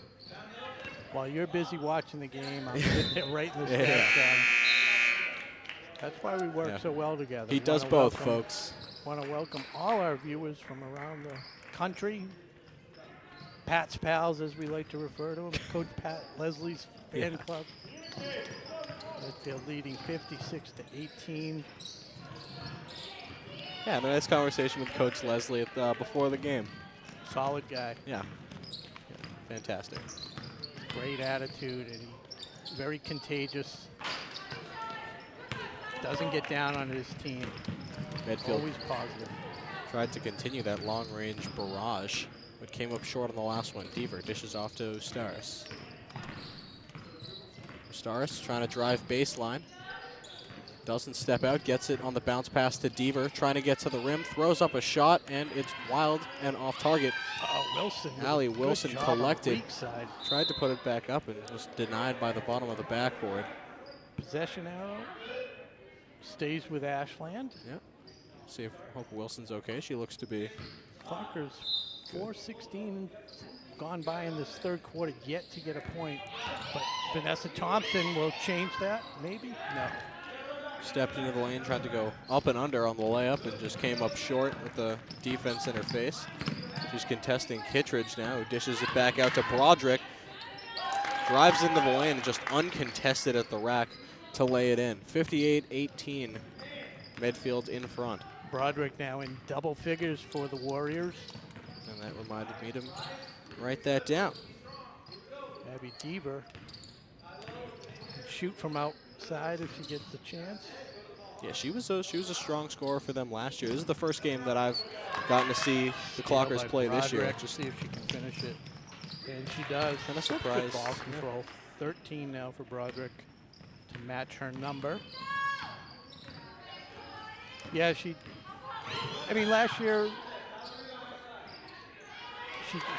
While you're busy watching the game, I'm sitting there writing the stats down. That's why we work so well together. He does both, folks. Want to welcome all our viewers from around the country. Pat's pals, as we like to refer to him. Coach Pat Leslie's fan club. Medfield leading 56-18. Yeah, a nice conversation with Coach Leslie before the game. Solid guy. Yeah, fantastic. Great attitude, and very contagious. Doesn't get down on his team. Medfield Always positive. tried to continue that long-range barrage, but came up short on the last one. Deaver dishes off to Ustaris. Ustaris trying to drive baseline. Doesn't step out, gets it on the bounce pass to Deaver, trying to get to the rim, throws up a shot, and it's wild and off target. Wilson. Allie Wilson collected. Weak side. Tried to put it back up and was denied by the bottom of the backboard. Possession arrow stays with Ashland. Yep. See if hope Wilson's okay. She looks to be. Clockers 4:16 gone by in this third quarter, yet to get a point. But Vanessa Thompson will change that, maybe? No. Stepped into the lane, tried to go up and under on the layup, and just came up short with the defense in her face. She's contesting Kittredge now, who dishes it back out to Broderick. Drives into the lane and just uncontested at the rack to lay it in. 58-18, Medfield in front. Broderick now in double figures for the Warriors. And that reminded me to write that down. Abby Deaver can shoot from outside if she gets the chance. Yeah, she was a strong scorer for them last year. This is the first game that I've gotten to see the Clockers play this year. Just see if she can finish it. And she does. And a surprise. Good ball control. 13 now for Broderick to match her number. Yeah, I mean, last year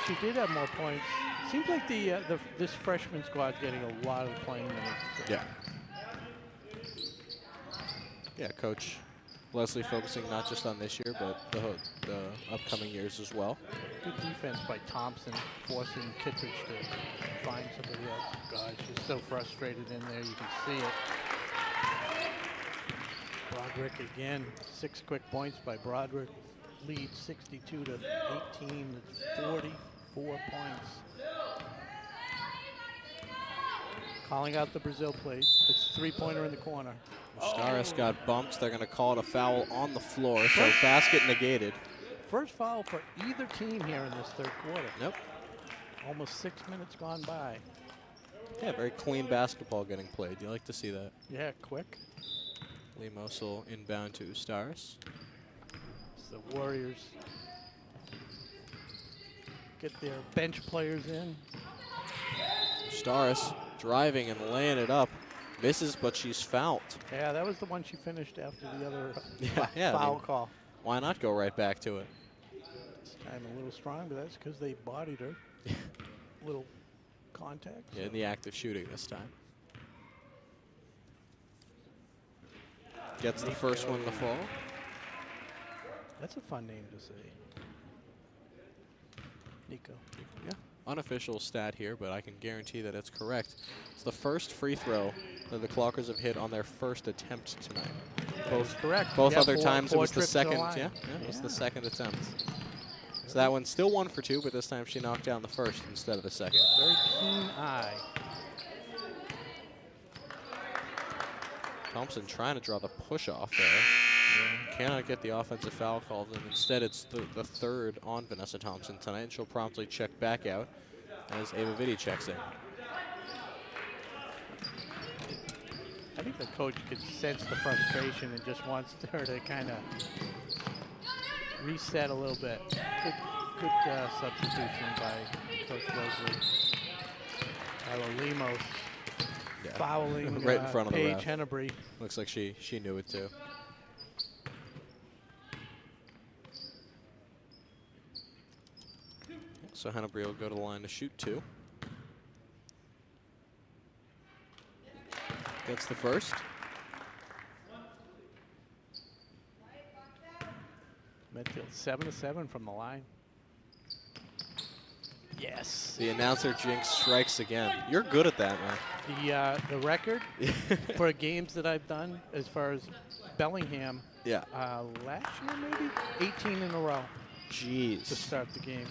she did have more points. Seems like this freshman squad's getting a lot of playing minutes. Yeah. Yeah, Coach Leslie focusing not just on this year, but the upcoming years as well. Good defense by Thompson, forcing Kittredge to find somebody else. God, she's so frustrated in there. You can see it. Broderick again. 6 quick points by Broderick. Leads 62-18. It's 44 points. Calling out the Brazil plate. It's 3-pointer in the corner. Ustaris got bumped. They're going to call it a foul on the floor, so basket negated. First foul for either team here in this third quarter. Yep. Almost 6 minutes gone by. Yeah, very clean basketball getting played. You like to see that. Yeah, quick. Lee Mosul inbound to Ustaris. It's the Warriors get their bench players in. Ustaris driving and laying it up. Misses, but she's fouled. Yeah, that was the one she finished after the other foul call. Why not go right back to it? This time a little strong, but that's because they bodied her. Little contact. Yeah, in the act of shooting this time. Gets the first one to fall. That's a fun name to say. Nico. Yeah. Unofficial stat here, but I can guarantee that it's correct. It's the first free throw that the Clockers have hit on their first attempt tonight. Both correct. Both Yeah, other four times it was the trips to second. line. Yeah, it was the second attempt. So that one's still 1 for 2, but this time she knocked down the first instead of the second. Very keen eye. Thompson trying to draw the push off there. Yeah. Cannot get the offensive foul called, and instead it's the third on Vanessa Thompson tonight, and she'll promptly check back out as Ava Vitti checks in. I think the coach could sense the frustration and just wants her to kind of reset a little bit. Good substitution by Coach Leslie. Lemos fouling right in front of the Paige ref. Hennebree. Looks like she knew it too. So Hennebree will go to the line to shoot 2. Gets the first. Medfield 7-7 from the line. Yes. The announcer jinx strikes again. You're good at that, man. The record for games that I've done as far as Bellingham, Yeah. last year maybe 18 in a row Jeez. to start the game.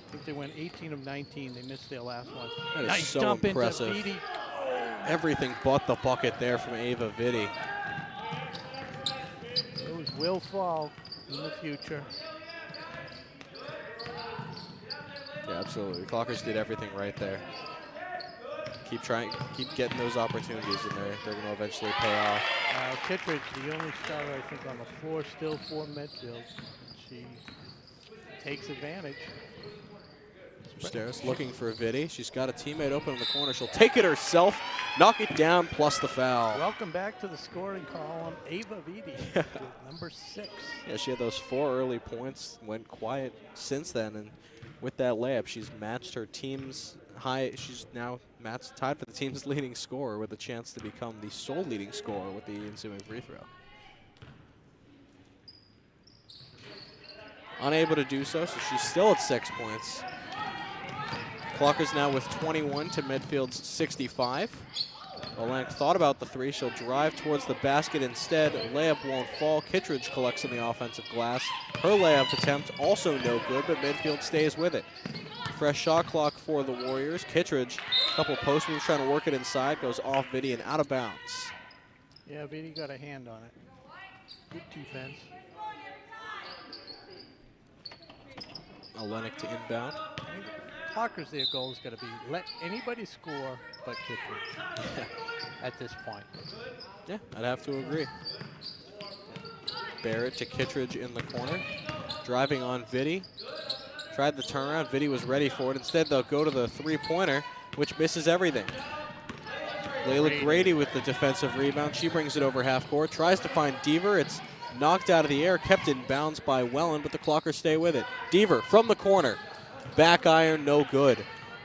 I think they went 18 of 19. They missed their last one. That is Nice so dump impressive. into Vitti. Everything but the bucket there from Ava Vitti. Those will fall in the future. Yeah, absolutely. The Clockers did everything right there. Keep trying, keep getting those opportunities, and they're going to eventually pay off. Kittredge, the only starter I think on the floor still for Medfield. She takes advantage. Upstairs looking for Vitti. She's got a teammate open in the corner. She'll take it herself, knock it down, plus the foul. Welcome back to the scoring column, Ava Vitti with number 6. Yeah, she had those 4 early points, went quiet since then, and with that layup, she's matched her team's high. She's now tied for the team's leading scorer with a chance to become the sole leading scorer with the ensuing free throw. Unable to do so, so she's still at 6 points. Clockers now with 21 to Medfield's 65. Olenek thought about the 3. She'll drive towards the basket instead. Layup won't fall. Kittredge collects on the offensive glass. Her layup attempt also no good, but Medfield stays with it. Fresh shot clock for the Warriors. Kittredge, a couple post moves trying to work it inside, goes off Vitti and out of bounds. Yeah, Vitti got a hand on it. Good defense. Olenek to inbound. Clockers, their goal is going to be let anybody score but Kittredge at this point. Yeah, I'd have to agree. Barrett to Kittredge in the corner. Driving on Vitti. Tried the turnaround. Vitti was ready for it. Instead, they'll go to the 3-pointer, which misses everything. Layla Grady with the defensive rebound. She brings it over half court. Tries to find Deaver. It's knocked out of the air, kept in bounds by Wellen, but the Clockers stay with it. Deaver from the corner. Back iron, no good.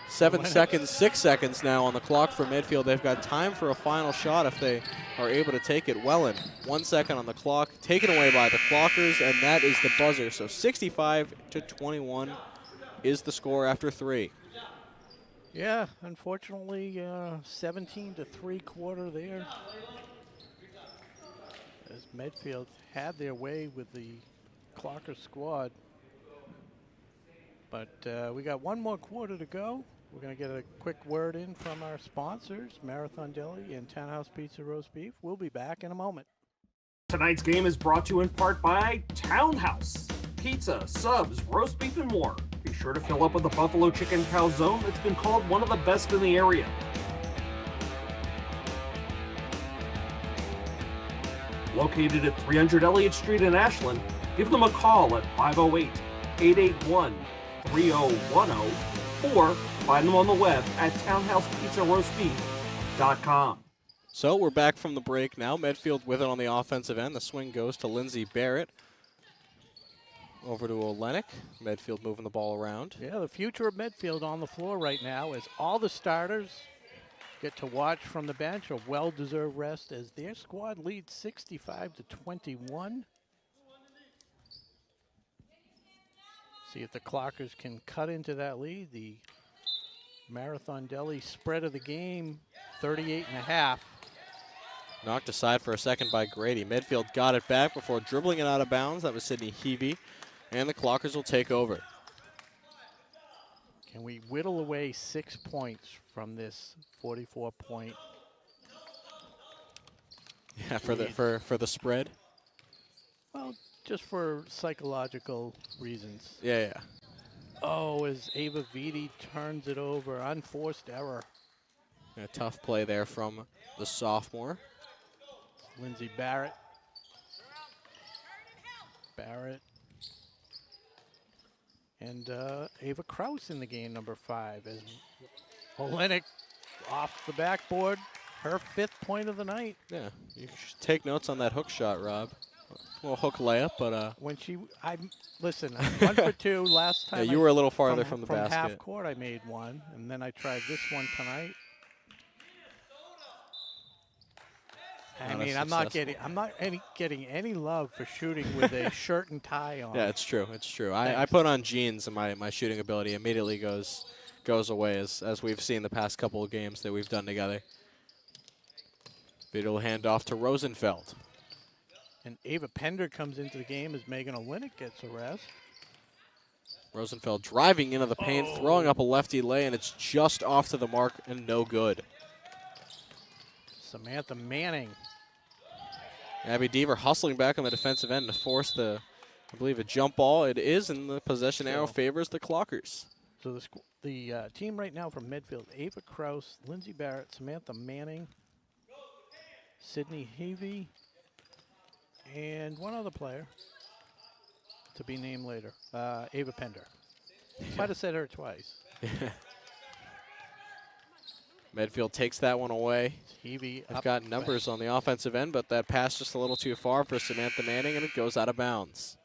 7 seconds, 6 seconds now on the clock for Medfield. They've got time for a final shot if they are able to take it. Wellen, 1 second on the clock, taken away by the Clockers, and that is the buzzer. So 65-21 is the score after 3. Yeah, unfortunately, 17-3 there. As Medfield had their way with the Clocker squad. But we got one more quarter to go. We're going to get a quick word in from our sponsors, Marathon Deli and Townhouse Pizza Roast Beef. We'll be back in a moment. Tonight's game is brought to you in part by Townhouse. Pizza, subs, roast beef, and more. Be sure to fill up with the buffalo chicken calzone that's been called one of the best in the area. Located at 300 Elliott Street in Ashland, give them a call at 508-881-3010 or find them on the web at townhousepizzaroastbeef.com. So we're back from the break now. Medfield with it on the offensive end. The swing goes to Lindsay Barrett. Over to Olenek. Medfield moving the ball around. Yeah, the future of Medfield on the floor right now as all the starters get to watch from the bench a well-deserved rest as their squad leads 65-21. See if the Clockers can cut into that lead. The Marathon Deli spread of the game, 38.5. Knocked aside for a second by Grady. Medfield got it back before dribbling it out of bounds. That was Sydney Heavey. And the Clockers will take over. Can we whittle away 6 points from this 44-point? Yeah, for the spread. Well, just for psychological reasons. Yeah. Oh, as Ava Vitti turns it over, unforced error. A tough play there from the sophomore. Lindsay Barrett. And Ava Kraus in the game, number 5, as Olenek off the backboard, her 5th point of the night. Yeah, you should take notes on that hook shot, Rob. A little hook layup, but when listen, I'm 1 for 2 last time. yeah, you were a little farther from the from basket. half court, I made 1, and then I tried this one tonight. I mean, I'm not getting any love for shooting with a shirt and tie on. Yeah, it's true. I put on jeans, and my shooting ability immediately goes goes away, as we've seen the past couple of games that we've done together. It'll hand off to Rosenfeld. And Ava Pender comes into the game as Megan Olenek gets a rest. Rosenfeld driving into the paint, throwing up a lefty lay, and it's just off to the mark and no good. Samantha Manning. Abby Deaver hustling back on the defensive end to force the, I believe, a jump ball. It is, and the possession arrow favors the Clockers. So the team right now from Medfield: Ava Kraus, Lindsay Barrett, Samantha Manning, Sydney Heavey, and one other player to be named later, Ava Pender. Might have said her twice. Medfield takes that one away. Heavey I've got numbers on the offensive end, but that pass just a little too far for Samantha Manning, and it goes out of bounds.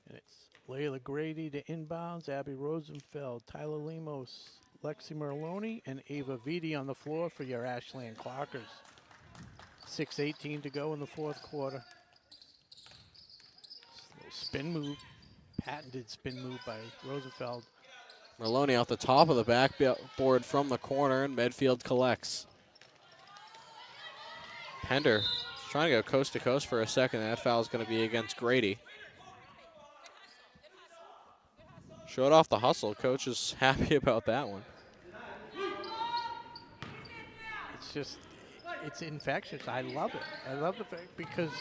And it's Layla Grady to inbounds, Abby Rosenfeld, Tyler Lemos, Lexi Merloni, and Ava Vitti on the floor for your Ashland Clockers. 6:18 to go in the fourth quarter. Slow spin move, patented spin move by Rosenfeld. Merloni off the top of the backboard from the corner, and Medfield collects. Pender trying to go coast to coast for a second. That foul is going to be against Grady. Showed off the hustle. Coach is happy about that one. It's infectious. I love it. I love the fact because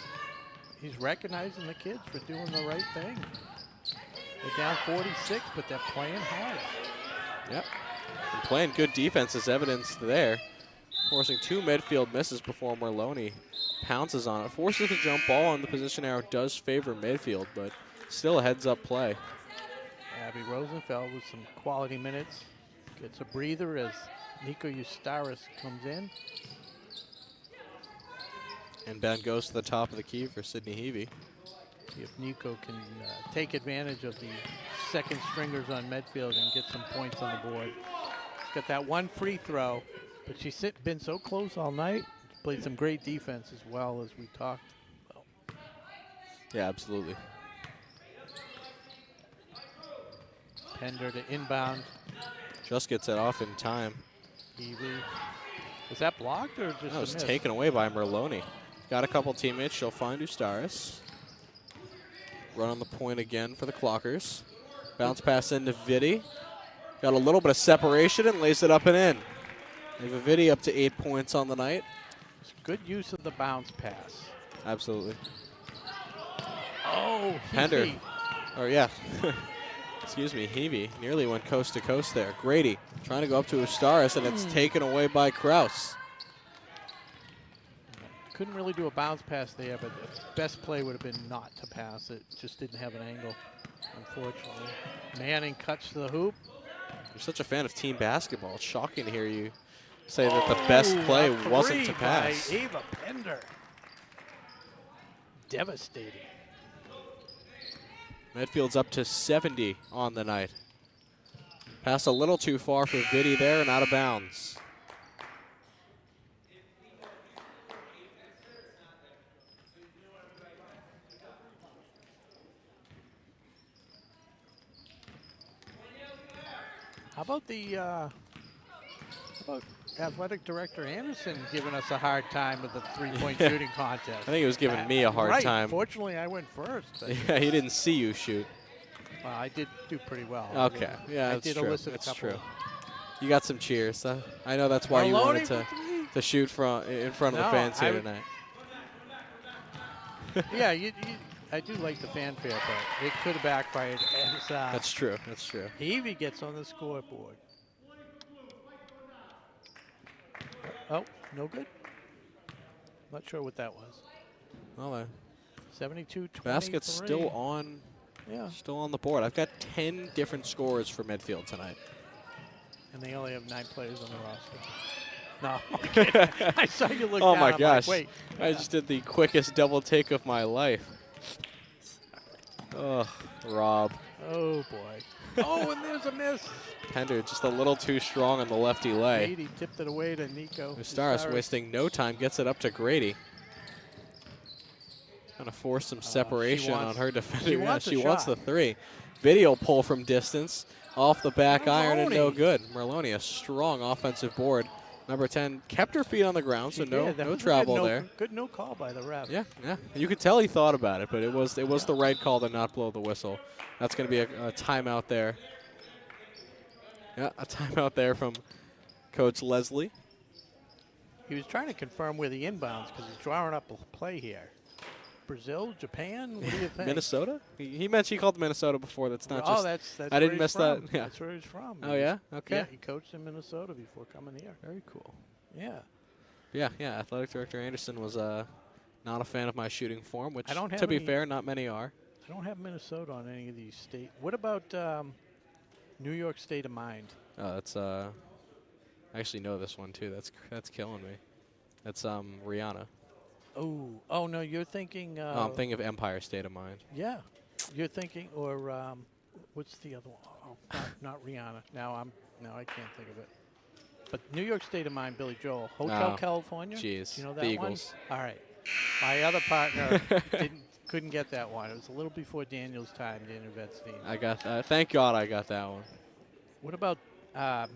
he's recognizing the kids for doing the right thing. They're down 46, but they're playing hard. Yep. And playing good defense is evidenced there. Forcing 2 Medfield misses before Merloni pounces on it. Forces a jump ball, and the position arrow does favor Medfield, but still a heads-up play. Abby Rosenfeld with some quality minutes. Gets a breather as Nico Eustaris comes in. And Ben goes to the top of the key for Sydney Heavey. See if Nico can take advantage of the second stringers on Medfield and get some points on the board. She's got that one free throw, but she's been so close all night. Played some great defense as well, as we talked about. Yeah, absolutely. Pender to inbound. Just gets it off in time. Heavey. Was that blocked or just That was a miss? taken away by Merloni. Got a couple teammates. She'll find Eustaris. Run on the point again for the Clockers. Bounce pass into Vitti. Got a little bit of separation and lays it up and in. Ava Vitti up to 8 points on the night. It's good use of the bounce pass. Absolutely. Oh, Pender. Heavey. Or yeah. Excuse me, Heavey nearly went coast to coast there. Grady trying to go up to Eustaris, and it's taken away by Kraus. Couldn't really do a bounce pass there, but the best play would have been not to pass it. Just didn't have an angle, unfortunately. Manning cuts to the hoop. You're such a fan of team basketball. It's shocking to hear you say that the best play wasn't to pass. By Ava Pender. Devastating. Medfield's up to 70 on the night. Pass a little too far for Vitti there and out of bounds. How about the athletic director Anderson giving us a hard time with the three-point shooting contest? I think he was giving me a hard time. Fortunately, I went first. Yeah, he didn't see you shoot. Well, I did do pretty well. Okay, yeah, that's true. That's true. You got some cheers. I know that's why you wanted to shoot in front of the fans here tonight. Yeah, I do like the fanfare, but it could have backfired. That's true. That's true. Heavey gets on the scoreboard. Oh, no good. Not sure what that was. Well, 72-23. basket's still on. Yeah. Still on the board. I've got 10 different scores for Medfield tonight. And they only have 9 players on the roster. No, okay. I saw you look Oh down. my I'm gosh. like, wait. I just did the quickest double take of my life. Oh, Rob. Oh, boy. Oh, and there's a miss. Pender just a little too strong on the lefty lay. Grady tipped it away to Nico. Eustaris wasting no time, gets it up to Grady. Trying to force some separation on her defender. She wants the 3. Video pull from distance. off the back iron and no Merloni. good. Merloni, a strong offensive board. Number 10 kept her feet on the ground, so no travel there. Good no call by the ref. Yeah. You could tell he thought about it, but it was the right call to not blow the whistle. That's going to be a timeout there. Yeah, a timeout there from Coach Leslie. He was trying to confirm where the inbounds because he's drawing up a play here. Brazil, Japan, what do you think? Minnesota? He called Minnesota before. That's not oh, just. that's I didn't where miss he's from. that. Yeah. That's where he's from. Oh yeah. Okay. Yeah, he coached in Minnesota before coming here. Very cool. Yeah. Yeah. Athletic Director Anderson was not a fan of my shooting form, which, I don't have to be any- fair, not many are. I don't have Minnesota on any of these state. What about New York State of Mind? Oh, that's I actually know this one too. That's killing me. That's Rihanna. Oh no, you're thinking. Oh, I'm thinking of Empire State of Mind. Yeah, you're thinking, or what's the other one? Oh, not Rihanna. Now I can't think of it. But New York State of Mind, Billy Joel, Hotel Oh, California. jeez, Do you know the that Eagles. one? All right. My other partner couldn't get that one. It was a little before Daniel's time, Daniel Vetstein. I got that. Thank God I got that one. What about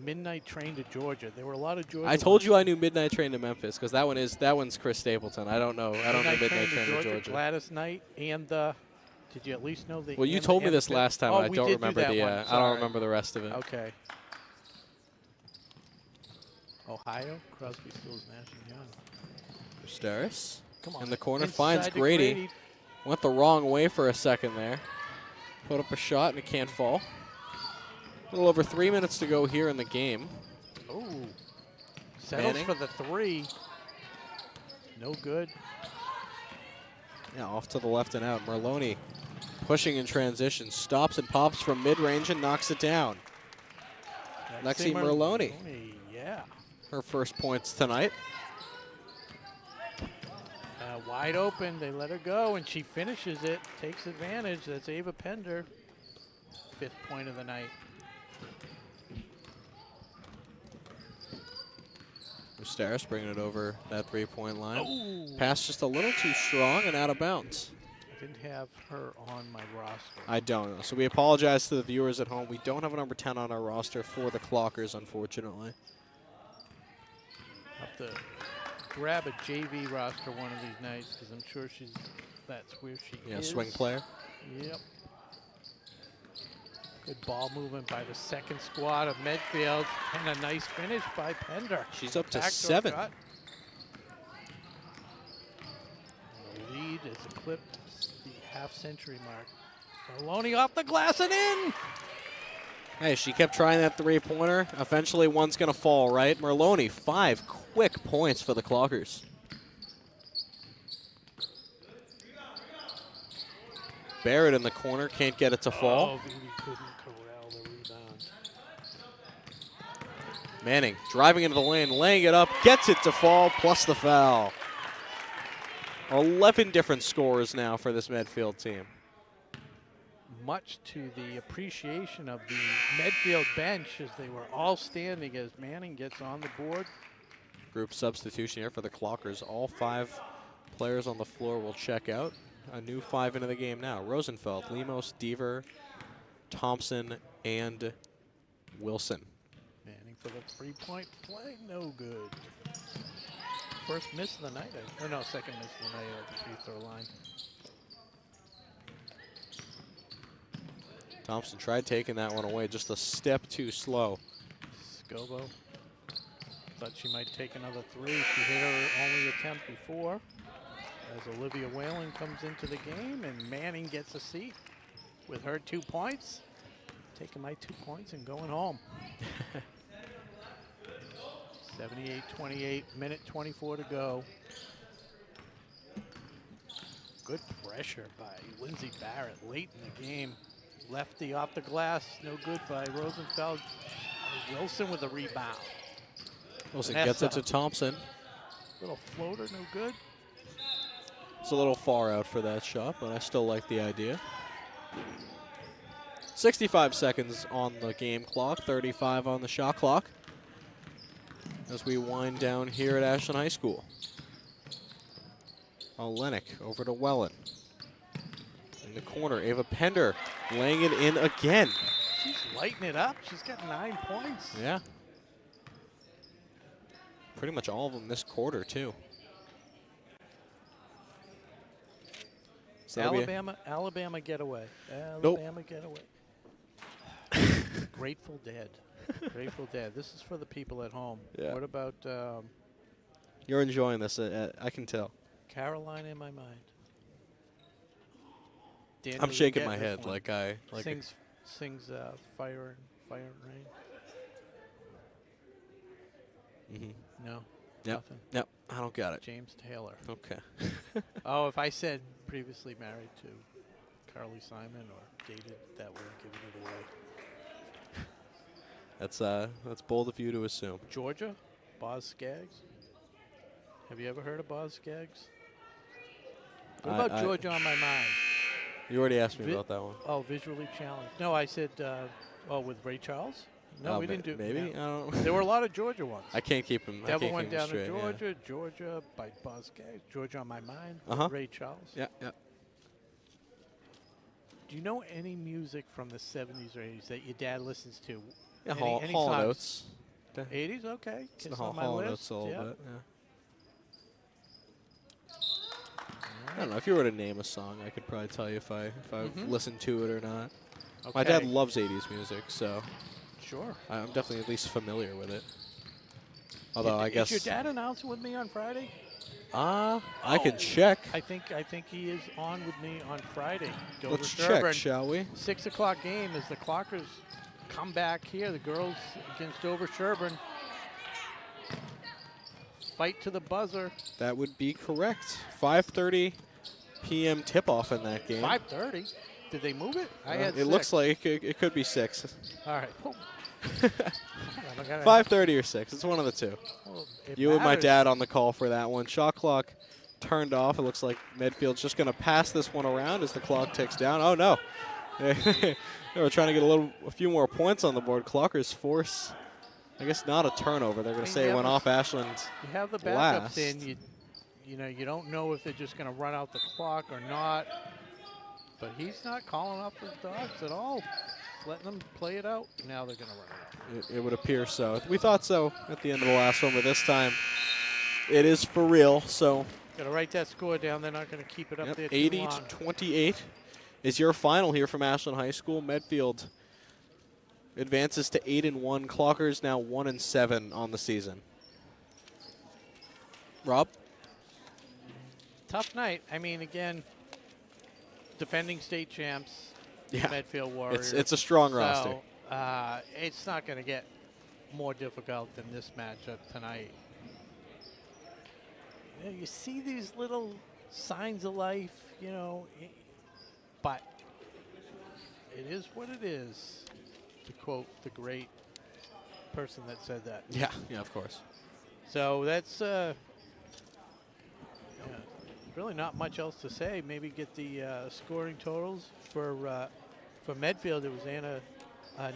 Midnight Train to Georgia? There were a lot of Georgia. I told you I knew Midnight Train to Memphis because that one's Chris Stapleton. I don't know. I don't know Midnight Train to Georgia. Gladys Knight and did you at least know the? Well, you told me this last time. Oh, I we don't did do remember that the. one. I don't Sorry. remember the rest of it. Okay. Ohio, Crosby, Stills, Nash and Young. Steris Come on. in the corner Inside finds to Grady. Went the wrong way for a second there. Put up a shot and it can't fall. A little over 3 minutes to go here in the game. Oh, settles Manning. for the three. No good. Yeah, off to the left and out. Merloni pushing in transition. Stops and pops from mid-range and knocks it down. Lexi Merloni. Yeah. Her first points tonight. Wide open. They let her go, and she finishes it. Takes advantage. That's Ava Pender. 5th point of the night. Steris bringing it over that 3-point line. Oh. Pass just a little too strong and out of bounds. I didn't have her on my roster. I don't know. So we apologize to the viewers at home. We don't have a number 10 on our roster for the Clockers, unfortunately. Have to grab a JV roster one of these nights because I'm sure that's where she is. Yeah, swing player. Yep. Good ball movement by the second squad of Medfield and a nice finish by Pender. She's up to Backdoor 7. shot. And the lead is eclipsed the half-century mark. Maloney off the glass and in. Hey, she kept trying that 3-pointer. Eventually one's going to fall, right? Merloni, 5 quick points for the Clockers. Barrett in the corner, can't get it to fall. Oh, Vivi couldn't corral the rebound. Manning driving into the lane, laying it up, gets it to fall, plus the foul. 11 different scores now for this Medfield team. Much to the appreciation of the Medfield bench as they were all standing as Manning gets on the board. Group substitution here for the Clockers. All 5 players on the floor will check out. A new 5 into the game now. Rosenfeld, Lemos, Deaver, Thompson, and Wilson. Manning for the 3-point play, no good. First miss of the night, or no, second miss of the night at the free throw line. Thompson tried taking that one away, just a step too slow. Scobo thought she might take another 3. She hit her only attempt before. As Olivia Whalen comes into the game and Manning gets a seat with her 2 points. Taking my 2 points and going home. 78-28, minute 24 to go. Good pressure by Lindsay Barrett late in the game. Lefty off the glass, no good by Rosenfeld. Wilson with a rebound. Wilson gets it to Thompson. Little floater, no good. It's a little far out for that shot, but I still like the idea. 65 seconds on the game clock, 35 on the shot clock as we wind down here at Ashland High School. Olenek over to Wellen. In the corner, Ava Pender laying it in again. She's lighting it up. She's got 9 points. Yeah. Pretty much all of them this quarter, too. So Alabama getaway. Nope. Alabama getaway. Grateful Dead. Grateful Dead. This is for the people at home. Yeah. What about You're enjoying this, I can tell. Caroline in My Mind? Daniel, I'm you shaking get my this head one. like I like. Sings Fire and Rain. No. Yep. Nothing. Yep. I don't got it. James Taylor. Okay. Oh, if I said previously married to Carly Simon or dated, that would have given it away. That's bold of you to assume. Georgia, Boz Scaggs. Have you ever heard of Boz Scaggs? What about Georgia on My Mind? You already asked me about that one. Oh, visually challenged. No, I said, with Ray Charles? No, we didn't do. Maybe. No. I don't. There were a lot of Georgia ones. I can't keep them. Devil Went Down to straight, Georgia, Georgia by Boz Scaggs, Georgia on My Mind, Ray Charles. Yeah. Yeah. Do you know any music from the 70s or 80s that your dad listens to? Yeah. Any Hall songs? Notes. 80s, okay. It's the It's on my Hall list. Notes a little Yeah. bit. Yeah. I don't know if you were to name a song, I could probably tell you if I've listened to it or not. Okay. My dad loves 80s music, so Sure. I'm definitely at least familiar with it. Although I guess. Is your dad announcing with me on Friday? I can check. I think he is on with me on Friday. Let's check, Sherburne, shall we? 6 o'clock game as the Clockers come back here. The girls against Dover Sherburne. Fight to the buzzer. That would be correct. 5:30 p.m. tip-off in that game. 5:30. Did they move it? I had It 6. looks like it could be 6. All right. 5:30 or 6. It's one of the two. Well, You and my matters. dad on the call for that one. Shot clock turned off. It looks like Medfield's just going to pass this one around as the clock ticks down. Oh, no. They were trying to get a few more points on the board. Clockers force, I guess, not a turnover. They're going to say it went off Ashland You have the backups last. in. You don't know if they're just going to run out the clock or not. But he's not calling up the dogs at all. He's letting them play it out. Now they're going to run it out. It would appear so. We thought so at the end of the last one, but this time it is for real. So Got to write that score down. They're not going to keep it up there too 80-28 is your final here from Ashland High School. Medfield advances to 8-1. Clockers now 1-7 on the season. Rob? Tough night. I mean, again, defending state champs, Yeah. Medfield Warriors. It's a strong roster. It's not going to get more difficult than this matchup tonight. You see these little signs of life, but it is what it is, to quote the great person that said that. Yeah, of course. So that's really not much else to say. Maybe get the scoring totals for Medfield. It was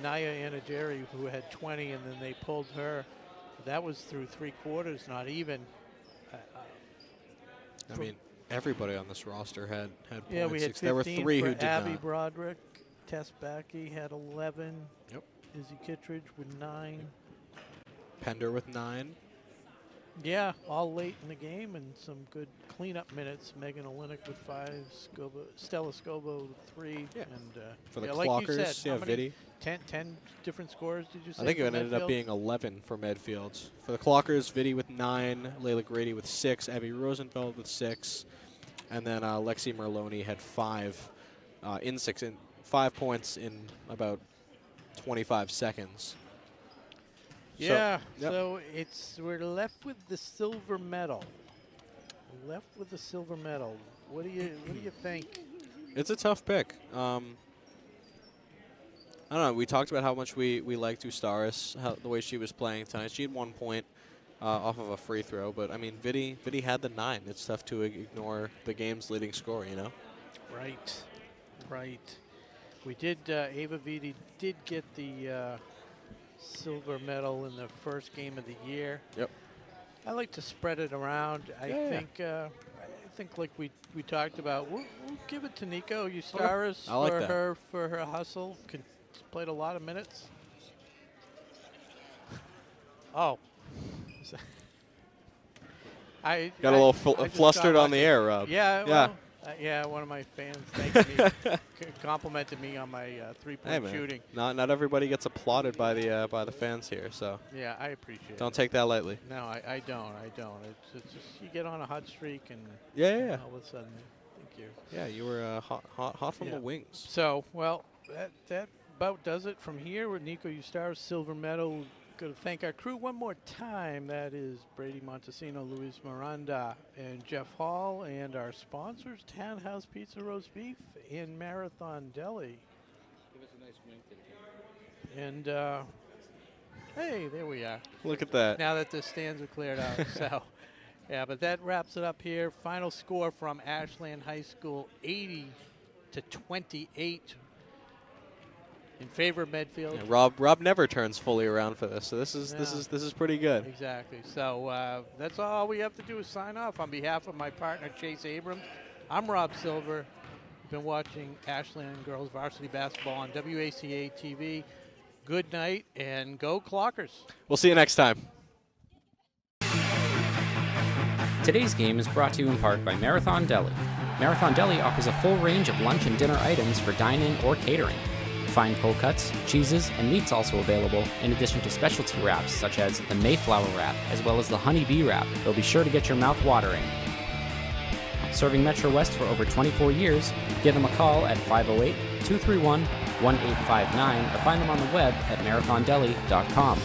Naya Anageri who had 20, and then they pulled her. That was through 3 quarters, not even. I mean, everybody on this roster had points. Yeah, we had 15 there were 3 for who did Abby not. Broderick. Tess Backey had 11. Yep. Izzy Kittredge with 9. Pender with 9. Yeah, all late in the game and some good cleanup minutes. Megan Olenek with 5, Stella Scobo with 3. Yeah. And For the like you Clockers, said, how many- Viddy. 10 different scores, did you say? I think for it ended up Medfield? being 11 for Medfield. For the Clockers, Viddy with 9, Layla Grady with 6, Abby Rosenfeld with 6, and then Lexi Merloni had 5 5 points in about 25 seconds. Yeah, so, yep. we're left with the silver medal. What do you think? It's a tough pick. I don't know. We talked about how much we liked Ustaris, the way she was playing tonight. She had 1 point off of a free throw, but I mean, Viddy had the 9. It's tough to ignore the game's leading scorer, Right. We did. Ava Viddy did get the silver medal in the first game of the year. Yep. I like to spread it around. I think like we talked about, we'll give it to Nico Ustaris I like that. for her hustle. He's played a lot of minutes. Oh. I Got a little I just flustered got on the lucky. air, Rob. Yeah, Yeah. well, yeah, one of my fans thanked me, complimented me on my three-point Hey, man. shooting. Not everybody gets applauded by the fans here, so Yeah, I appreciate don't it. take that lightly. No, I don't. It's just you get on a hot streak and Yeah. all of a sudden, thank you. Yeah, you were hot from Yeah. the wings. So, well, that about does it from here with Nico Ustars, silver medal. Going to thank our crew one more time. That is Brady Montesino, Luis Miranda, and Jeff Hall, and our sponsors, Townhouse Pizza Roast Beef and Marathon Deli. Give us a nice wink to the And, hey, there we are. Look at that. Now that the stands are cleared out. So, yeah, but that wraps it up here. Final score from Ashland High School, 80-28 in favor of Medfield. Yeah, Rob never turns fully around for this, so this is pretty good. Exactly. So that's all we have to do is sign off. On behalf of my partner, Chase Abrams, I'm Rob Silver. You've been watching Ashland Girls Varsity Basketball on WACA-TV. Good night, and go Clockers. We'll see you next time. Today's game is brought to you in part by Marathon Deli. Marathon Deli offers a full range of lunch and dinner items for dine-in or catering. Fine cold cuts, cheeses, and meats also available, in addition to specialty wraps such as the Mayflower wrap, as well as the Honey Bee wrap. They'll be sure to get your mouth watering. Serving Metro West for over 24 years, give them a call at 508-231-1859 or find them on the web at marathondeli.com.